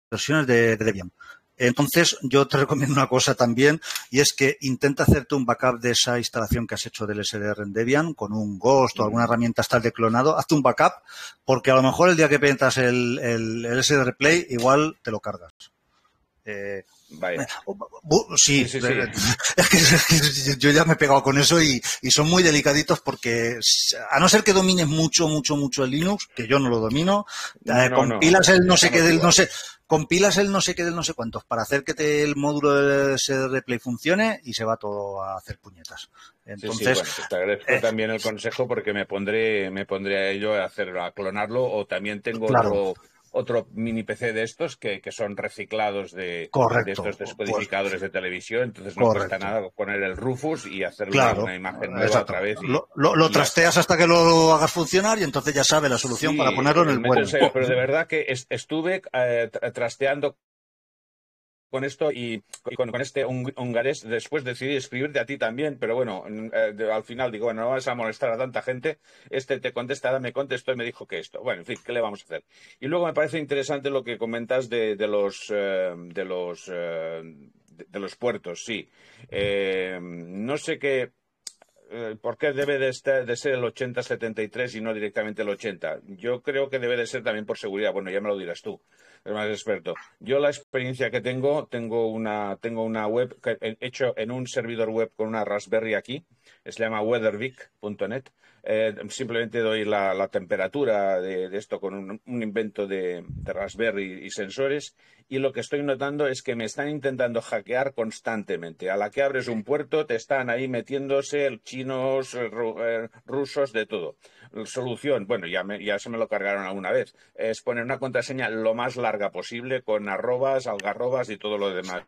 versiones de Debian. Entonces, yo te recomiendo una cosa también, y es que intenta hacerte un backup de esa instalación que has hecho del SDR en Debian, con un Ghost o alguna herramienta tal de clonado. Hazte un backup, porque a lo mejor el día que pentas el SDR Play, igual te lo cargas. Vaya. Sí. Es que yo ya me he pegado con eso y son muy delicaditos porque a no ser que domines mucho el Linux, que yo no lo domino, compilas el no sé qué del no sé, compilas el no sé qué del no sé cuántos para hacer que el módulo de SDR Play funcione y se va todo a hacer puñetas. Entonces, bueno, pues te agradezco también el consejo porque me pondré a ello a clonarlo, o también tengo otro mini PC de estos que son reciclados de estos descodificadores de televisión, entonces no cuesta nada poner el Rufus y hacerle una imagen nueva otra vez. Lo trasteas hasta que lo hagas funcionar y entonces ya sabes la solución para ponerlo en el bueno. Pero de verdad que estuve trasteando con esto y con este hongarés. Después decidí escribirte a ti también, pero bueno, al final digo, bueno, no vas a molestar a tanta gente, te contesta, me contestó y me dijo que esto. Bueno, en fin, ¿qué le vamos a hacer? Y luego me parece interesante lo que comentas de los puertos, sí. No sé qué... ¿Por qué debe de ser el 8073 y no directamente el 80? Yo creo que debe de ser también por seguridad. Bueno, ya me lo dirás tú, eres más experto. Yo la experiencia que tengo una web que he hecho en un servidor web con una Raspberry aquí, se llama weathervic.net. Simplemente doy la temperatura de esto con un invento de Raspberry y sensores, y lo que estoy notando es que me están intentando hackear constantemente. A la que abres un puerto te están ahí metiéndose chinos, rusos, de todo. Solución, bueno, ya se me lo cargaron alguna vez, es poner una contraseña lo más larga posible con arrobas, algarrobas y todo lo demás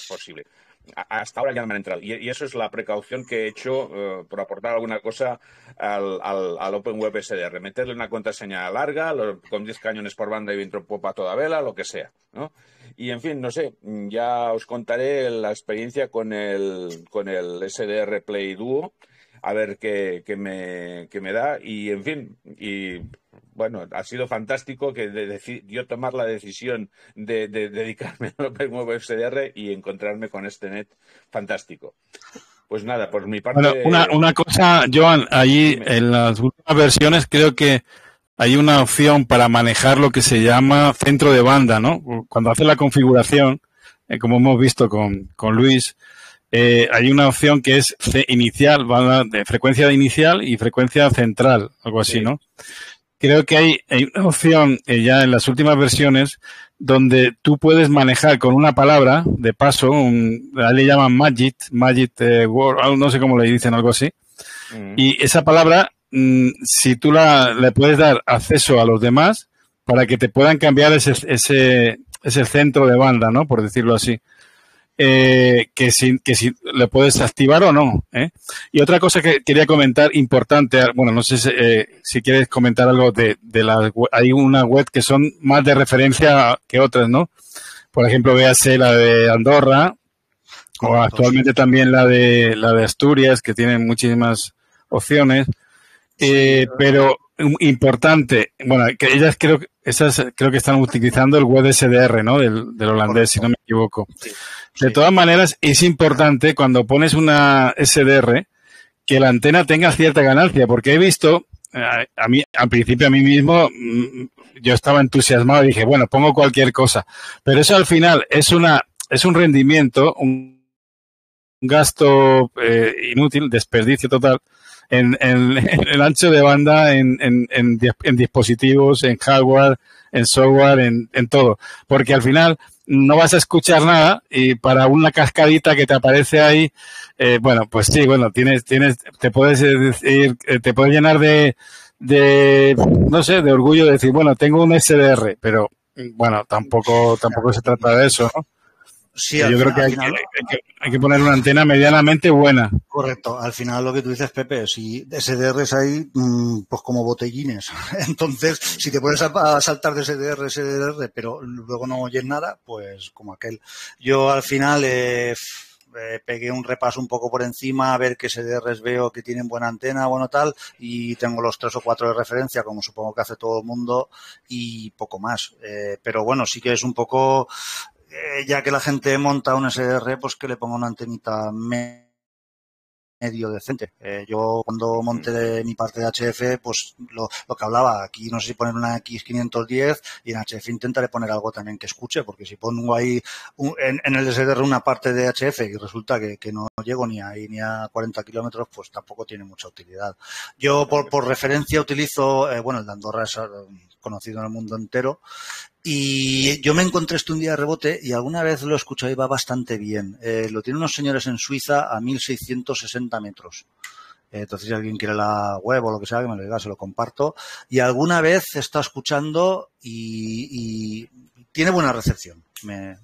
posible. Hasta ahora ya no me han entrado. Y eso es la precaución que he hecho por aportar alguna cosa al OpenWeb SDR. Meterle una contraseña larga, con 10 cañones por banda y viento popa a toda vela, lo que sea, ¿no? Y en fin, no sé, ya os contaré la experiencia con el SDR Play Duo, a ver qué me da. Y en fin, bueno, ha sido fantástico que yo tomar la decisión de dedicarme al OpenWeb SDR y encontrarme con este net fantástico. Pues nada, por mi parte... Bueno, una cosa, Joan, allí en las últimas versiones creo que hay una opción para manejar lo que se llama centro de banda, ¿no? Cuando hace la configuración, como hemos visto con Luis, hay una opción que es inicial, banda de frecuencia inicial y frecuencia central, algo así, ¿no? Creo que hay una opción ya en las últimas versiones donde tú puedes manejar con una palabra, de paso, le llaman Magic Word, no sé cómo le dicen, algo así. Y esa palabra, si tú le puedes dar acceso a los demás para que te puedan cambiar ese centro de banda, ¿no? Por decirlo así. Que si le puedes activar o no. Y otra cosa que quería comentar importante, bueno, no sé si quieres comentar algo hay una web que son más de referencia que otras, ¿no? Por ejemplo, véase la de Andorra, o actualmente también la de Asturias, que tienen muchísimas opciones. Pero importante, bueno, que esas creo que están utilizando el web SDR, ¿no? Del holandés, si no me equivoco. Sí, De sí. todas maneras, es importante cuando pones una SDR que la antena tenga cierta ganancia, porque he visto, a mí, al principio a mí mismo, yo estaba entusiasmado y dije, bueno, pongo cualquier cosa, pero eso al final es un rendimiento, un gasto inútil, desperdicio total en el ancho de banda, en dispositivos, en hardware, en software, en todo, porque al final no vas a escuchar nada y para una cascadita que te aparece ahí, bueno, pues sí, bueno, te puedes decir, te puedes llenar no sé, de orgullo de decir, bueno, tengo un SDR, pero bueno, tampoco se trata de eso, ¿no? Sí, Yo creo que al final, hay que poner una antena medianamente buena. correcto. Al final lo que tú dices, Pepe, si SDRs hay, pues como botellines. Entonces, si te puedes saltar de SDR, pero luego no oyes nada, pues como aquel. Yo al final pegué un repaso un poco por encima a ver qué SDRs veo que tienen buena antena, bueno tal, y tengo los 3 o 4 de referencia, como supongo que hace todo el mundo, y poco más. Pero bueno, sí que es un poco... ya que la gente monta un SDR, pues que le ponga una antenita medio decente. Yo cuando monté mi parte de HF, pues lo que hablaba, aquí no sé si poner una X510 y en HF intentaré poner algo también que escuche, porque si pongo ahí en el SDR una parte de HF y resulta que no llego ni a 40 kilómetros, pues tampoco tiene mucha utilidad. Yo por referencia utilizo, bueno, el de Andorra es conocido en el mundo entero. Y yo me encontré esto un día de rebote y alguna vez lo he escuchado y va bastante bien. Lo tienen unos señores en Suiza a 1660 metros. Entonces, si alguien quiere la web o lo que sea, que me lo diga, se lo comparto. Y alguna vez está escuchando y tiene buena recepción. Me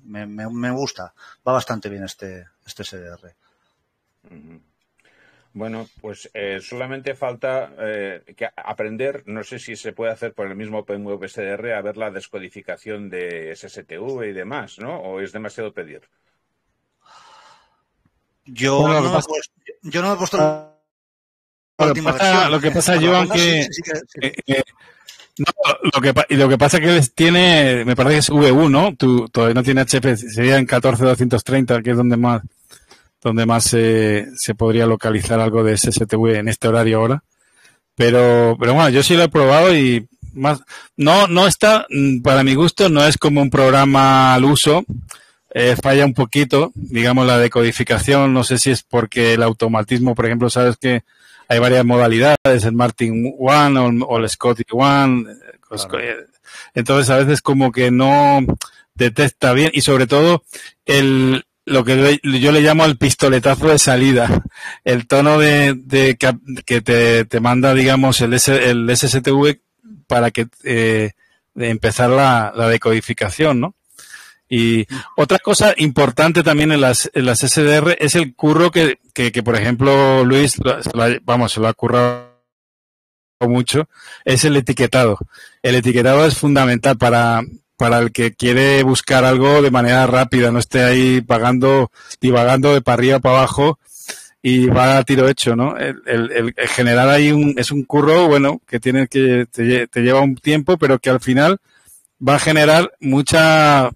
gusta. Va bastante bien este SDR. Bueno, pues solamente falta que aprender, no sé si se puede hacer por el mismo OpenWeb SDR, a ver la descodificación de SSTV y demás, ¿no? ¿O es demasiado pedir? Yo Bueno, no me he puesto la última versión. lo que pasa, Por la Joan, buena, que sí. no, lo que pasa que tiene, me parece que es V1, ¿no? Todavía no tiene HP, sería en 14230, que es donde más se podría localizar algo de SSTV en este horario ahora. Pero bueno, yo sí lo he probado y más, no está, para mi gusto, no es como un programa al uso. Falla un poquito, digamos, la decodificación. No sé si es porque el automatismo, por ejemplo, sabes que hay varias modalidades, el Martin One o el Scotty One. Claro. Entonces, a veces como que no detecta bien y sobre todo lo que yo le llamo el pistoletazo de salida, el tono que te manda, digamos, el SSTV para que de empezar la decodificación, ¿no? Y otra cosa importante también en las SDR es el curro que por ejemplo, Luis, se lo ha currado mucho, es el etiquetado. El etiquetado es fundamental para el que quiere buscar algo de manera rápida, no esté ahí divagando de para arriba para abajo y va a tiro hecho, ¿no? El generar ahí es un curro, bueno, que te lleva un tiempo, pero que al final va a generar mucha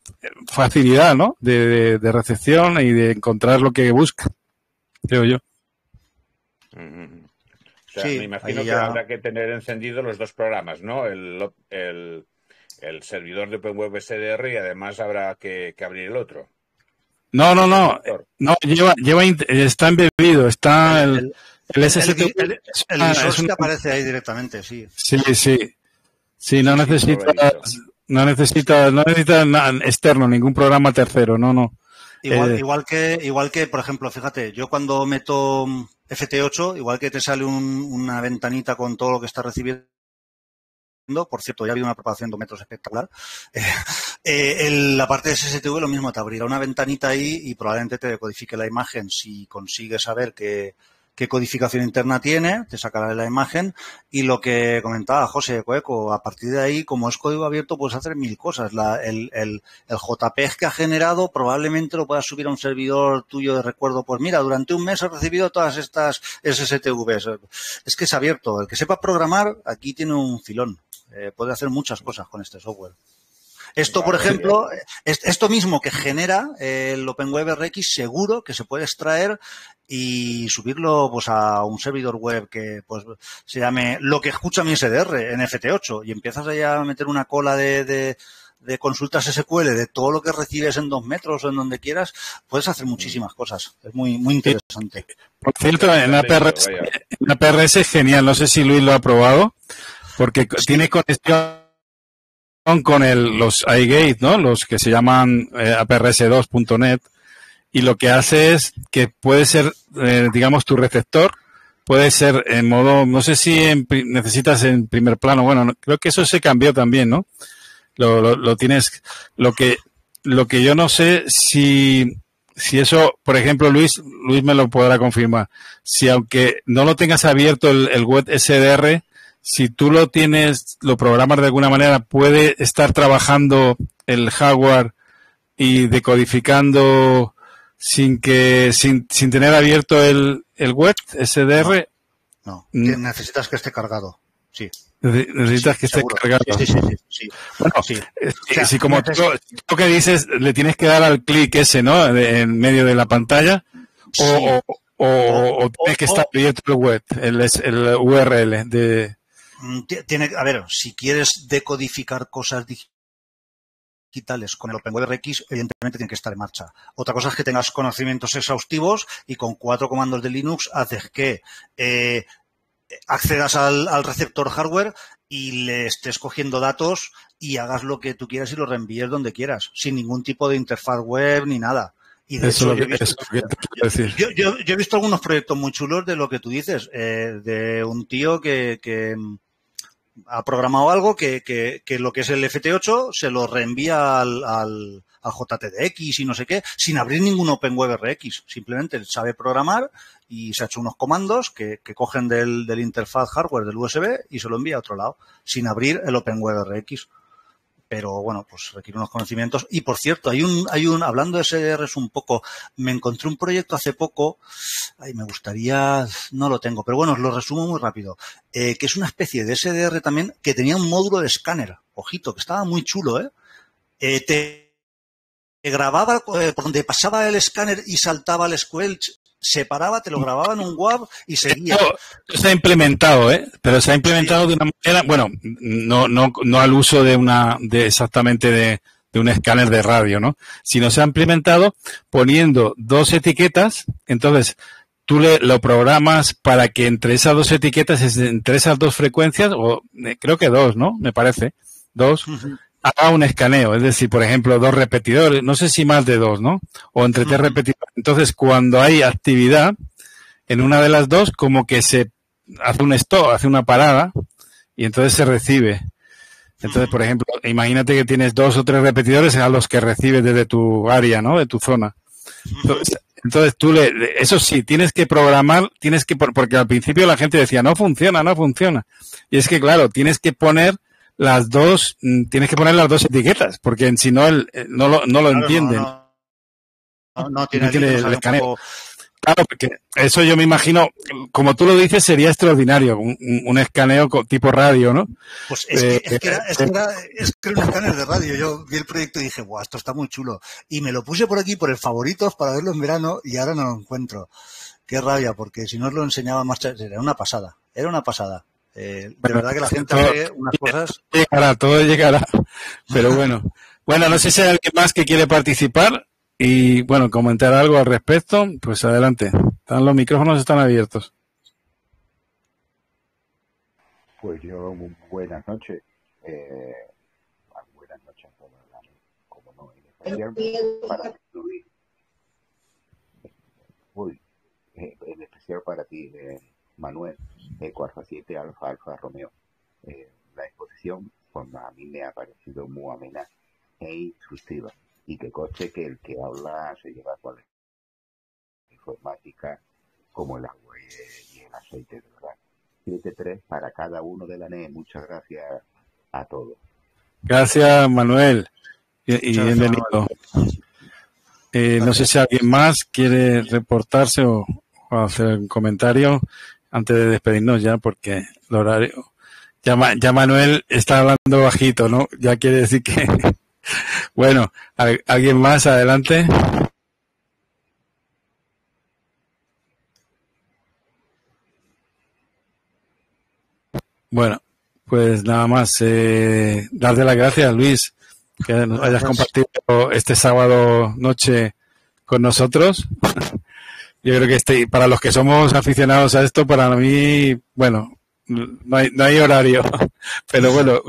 facilidad, ¿no? De recepción y de encontrar lo que busca, creo yo. O sea, Sí, me imagino que habrá que tener encendidos los dos programas, ¿no? El servidor de OpenWeb SDR y además habrá que abrir el otro. No, está embebido, está el SST. El resource te aparece ahí directamente, sí. Sí, no necesitas nada externo, ningún programa tercero, no. Igual que, por ejemplo, fíjate, yo cuando meto FT8, igual que te sale una ventanita con todo lo que está recibiendo, por cierto, ya ha habido una propagación de metros espectacular. La parte de SSTV lo mismo, te abrirá una ventanita ahí y probablemente te decodifique la imagen si consigues saber que qué codificación interna tiene, te sacará la imagen, y lo que comentaba José Coeco, a partir de ahí, como es código abierto, puedes hacer mil cosas. El JPEG que ha generado probablemente lo puedas subir a un servidor tuyo de recuerdo. Pues mira, durante un mes he recibido todas estas SSTVs. Es que es abierto. El que sepa programar, aquí tiene un filón. Puede hacer muchas cosas con este software. Esto, por ejemplo, esto mismo que genera el OpenWebRX, seguro que se puede extraer y subirlo pues a un servidor web que pues se llame lo que escucha mi SDR en FT8 y empiezas ahí a meter una cola de consultas SQL de todo lo que recibes en 2 metros o en donde quieras, puedes hacer muchísimas cosas. Es muy interesante. Por cierto, en APRS es genial. No sé si Luis lo ha probado, porque sí, tiene conexión con los iGate, ¿no? Los que se llaman APRS2.net, y lo que hace es que puede ser, digamos, tu receptor puede ser en modo, no sé si necesitas en primer plano, bueno, creo que eso se cambió también, ¿no? Lo tienes, lo que yo no sé si eso, por ejemplo, Luis me lo podrá confirmar, si aunque no lo tengas abierto el web SDR, si tú lo tienes, lo programas de alguna manera, puede estar trabajando el hardware y decodificando sin tener abierto el web SDR. No. Necesitas que esté cargado. Sí. Necesitas que esté cargado. Sí. Bueno, sí. Si como tú lo que dices, le tienes que dar al clic ese, ¿no? En medio de la pantalla, sí. o tienes que estar abierto el web, el URL de... A ver, si quieres decodificar cosas digitales con el OpenWebRX, evidentemente tiene que estar en marcha. Otra cosa es que tengas conocimientos exhaustivos y con 4 comandos de Linux haces que accedas al receptor hardware y le estés cogiendo datos y hagas lo que tú quieras y lo reenvíes donde quieras, sin ningún tipo de interfaz web ni nada. Y de hecho, yo he visto algunos proyectos muy chulos de lo que tú dices, de un tío que ha programado algo que lo que es el FT8 se lo reenvía al JTDX y no sé qué, sin abrir ningún OpenWebRX. Simplemente sabe programar y se ha hecho unos comandos que cogen del interfaz hardware del USB y se lo envía a otro lado, sin abrir el OpenWebRX. Pero bueno, pues requiere unos conocimientos. Y por cierto, hay un hablando de SDRs un poco, me encontré un proyecto hace poco, me gustaría, no lo tengo, pero bueno, os lo resumo muy rápido, que es una especie de SDR también que tenía un módulo de escáner, ojito, que estaba muy chulo, te grababa por donde pasaba el escáner y saltaba el squelch, se paraba, te lo grababa en un WAV y seguía. Se ha implementado, pero se ha implementado de una manera, bueno, no al uso de exactamente de un escáner de radio, ¿no? Sino se ha implementado poniendo 2 etiquetas, entonces tú lo programas para que entre esas 2 etiquetas, entre esas 2 frecuencias, o creo que 2, ¿no? Me parece, 2, haga un escaneo, es decir, por ejemplo, 2 repetidores, no sé si más de 2, ¿no? O entre 3 repetidores. Entonces, cuando hay actividad en una de las 2, como que se hace un stop, hace una parada, y entonces se recibe. Entonces, por ejemplo, imagínate que tienes 2 o 3 repetidores a los que recibes desde tu área, ¿no? De tu zona. Entonces tú eso sí, tienes que programar, porque al principio la gente decía, no funciona. Y es que, claro, tienes que poner las 2 etiquetas, porque si no, no lo claro, entienden. No tiene el escaneo. Claro, porque eso yo me imagino, como tú lo dices, sería extraordinario, un escaneo tipo radio, ¿no? Pues es que era un escáner de radio. Yo vi el proyecto y dije, guau, esto está muy chulo. Y me lo puse por aquí, por el favoritos, para verlo en verano, y ahora no lo encuentro. Qué rabia, porque si no os lo enseñaba en marcha, era una pasada. De verdad que la gente hace unas cosas... Todo llegará. Pero bueno. Bueno, no sé si hay alguien más que quiere participar y, bueno, comentar algo al respecto. Pues adelante. Los micrófonos están abiertos. Pues yo, buenas noches. Buenas noches a todas las, como no, en especial para Luis. En especial para ti, Manuel, Eco Alfa 7, Alfa Romeo. La exposición, pues a mí me ha parecido muy amena e instructiva. Y que conste que el que habla se lleva con la informática como el agua y el aceite, de verdad. 7-3 para cada uno de la NE. Muchas gracias a todos. Gracias, Manuel. Y bienvenido. No sé si alguien más quiere reportarse o hacer un comentario antes de despedirnos ya, porque el horario... Ya Manuel está hablando bajito, ¿no? Ya quiere decir que... Bueno, ¿alguien más? Adelante. Bueno, pues nada más. Darte las gracias, Luis, que nos hayas compartido este sábado noche con nosotros. Yo creo que para los que somos aficionados a esto, para mí, bueno, no hay horario, pero bueno,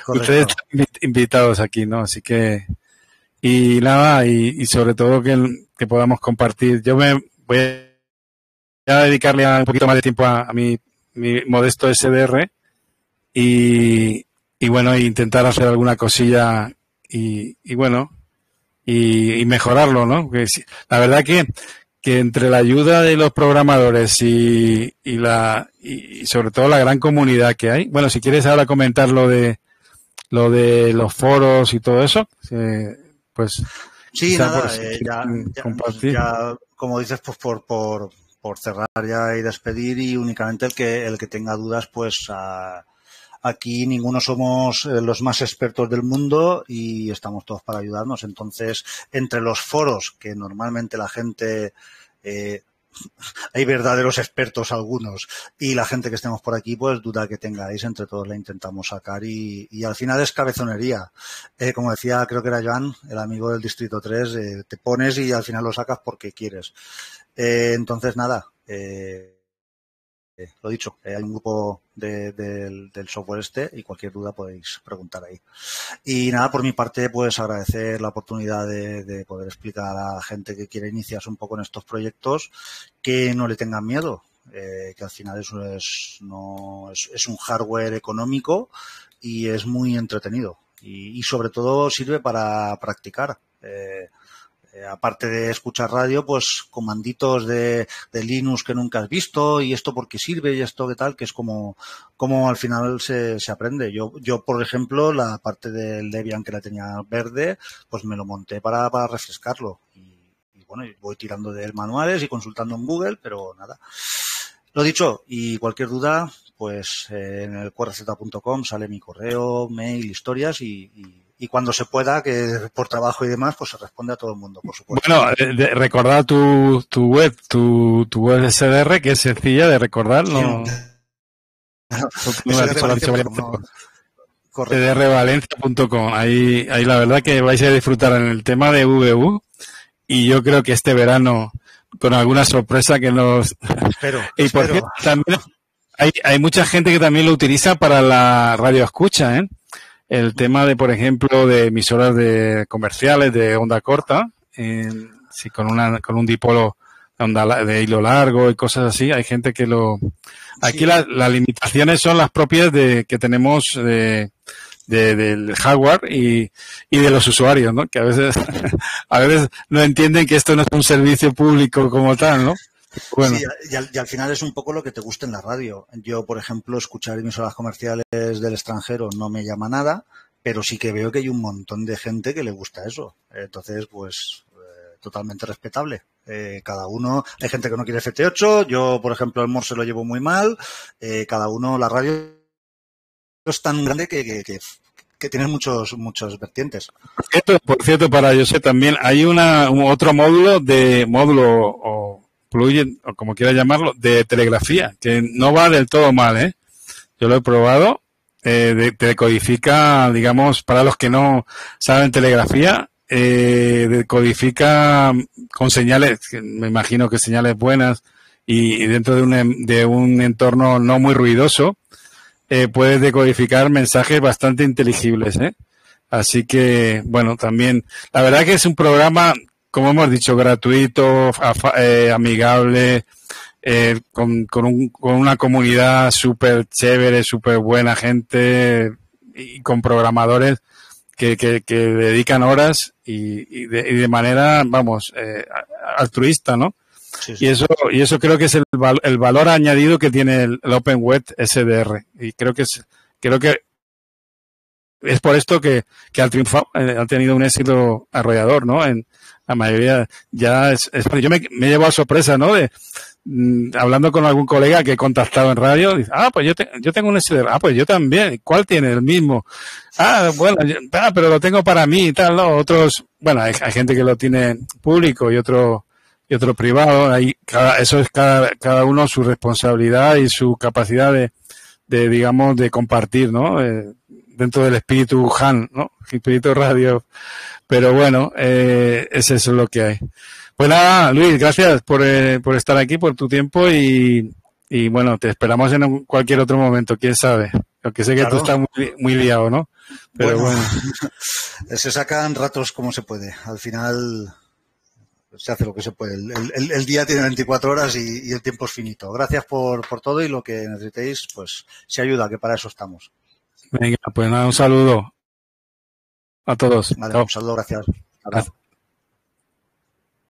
ustedes están invitados aquí, ¿no? Así que, y nada, y sobre todo que podamos compartir. Yo me voy a dedicarle un poquito más de tiempo a mi modesto SDR y bueno, intentar hacer alguna cosilla y bueno, y mejorarlo, ¿no? Porque la verdad que entre la ayuda de los programadores y sobre todo la gran comunidad que hay. Bueno, si quieres ahora comentar lo de los foros y todo eso, pues sí, nada, ya como dices, pues por cerrar ya y despedir, y únicamente el que tenga dudas, pues aquí ninguno somos los más expertos del mundo y estamos todos para ayudarnos. Entonces, entre los foros, que normalmente la gente, hay verdaderos expertos algunos, y la gente que estemos por aquí, pues duda que tengáis, entre todos la intentamos sacar y al final es cabezonería. Como decía, creo que era Joan, el amigo del Distrito 3, te pones y al final lo sacas porque quieres. Entonces, nada, lo dicho, hay un grupo del software y cualquier duda podéis preguntar ahí. Y nada, por mi parte, pues agradecer la oportunidad de poder explicar a la gente que quiere iniciarse un poco en estos proyectos, que no le tengan miedo, que al final es un hardware económico y es muy entretenido y sobre todo sirve para practicar. Aparte de escuchar radio, pues comanditos de Linux que nunca has visto, y esto por qué sirve y esto qué tal, que es como al final se aprende. Yo, por ejemplo, la parte del Debian que la tenía verde, pues me lo monté para refrescarlo. Y bueno, voy tirando de manuales y consultando en Google, pero nada. Lo dicho, y cualquier duda, pues en el qrz.com sale mi correo, mail, historias y cuando se pueda, que por trabajo y demás, pues se responde a todo el mundo, por supuesto. Bueno, recordar tu web, tu web SDR, que es sencilla de recordar, ¿no? SDRvalencia.com. Ahí la verdad que vais a disfrutar en el tema de VU, y yo creo que este verano, con alguna sorpresa que nos... Espero. Por cierto, también hay mucha gente que también lo utiliza para la radio escucha, ¿eh? El tema de, por ejemplo, de emisoras de comerciales de onda corta, sí, con un dipolo de hilo largo y cosas así. Hay gente que lo... Aquí sí. Las limitaciones son las propias que tenemos del hardware y de los usuarios, ¿no? Que a veces no entienden que esto no es un servicio público como tal, ¿no? Bueno. Sí, y al final es un poco lo que te gusta en la radio. Yo, por ejemplo, escuchar emisoras comerciales del extranjero no me llama nada, pero sí que veo que hay un montón de gente que le gusta eso. Entonces, pues, totalmente respetable. Cada uno, hay gente que no quiere FT8, yo, por ejemplo, el Morse lo llevo muy mal, cada uno, la radio es tan grande que tiene muchos vertientes. Por cierto, para yo sé, también hay otro módulo o plugin, o como quiera llamarlo, de telegrafía, que no va del todo mal, ¿eh? Yo lo he probado, te decodifica, digamos, para los que no saben telegrafía, decodifica con señales, me imagino que señales buenas, y dentro de un entorno no muy ruidoso, puedes decodificar mensajes bastante inteligibles, ¿eh? Así que, bueno, también, la verdad que es un programa, como hemos dicho, gratuito, amigable, con una comunidad súper chévere, súper buena gente, y con programadores que dedican horas y de manera, vamos, altruista, ¿no? Sí, sí. Y eso creo que es el valor añadido que tiene el OpenWeb SDR. Y creo que es por esto que han triunfado, han tenido un éxito arrollador, ¿no? En la mayoría yo me he llevado sorpresa, ¿no? Hablando con algún colega que he contactado en radio, dice, pues yo tengo un SDR, pues yo también, ¿cuál tiene? El mismo. Bueno, pero lo tengo para mí y tal, ¿no? Otros, bueno, hay gente que lo tiene público y otro privado, ahí eso es cada uno su responsabilidad y su capacidad digamos, de compartir, ¿no? Dentro del espíritu Han, ¿no? Espíritu radio. Pero bueno, es eso lo que hay. Pues nada, Luis, gracias por estar aquí, por tu tiempo y bueno, te esperamos en cualquier otro momento, quién sabe. Aunque sé que tú estás muy liado, ¿no? Pero bueno. Se sacan ratos como se puede. Al final se hace lo que se puede. El día tiene 24 horas y el tiempo es finito. Gracias por todo y lo que necesitéis, pues se ayuda, que para eso estamos. Venga, pues nada, un saludo a todos. Vale, un saludo, gracias.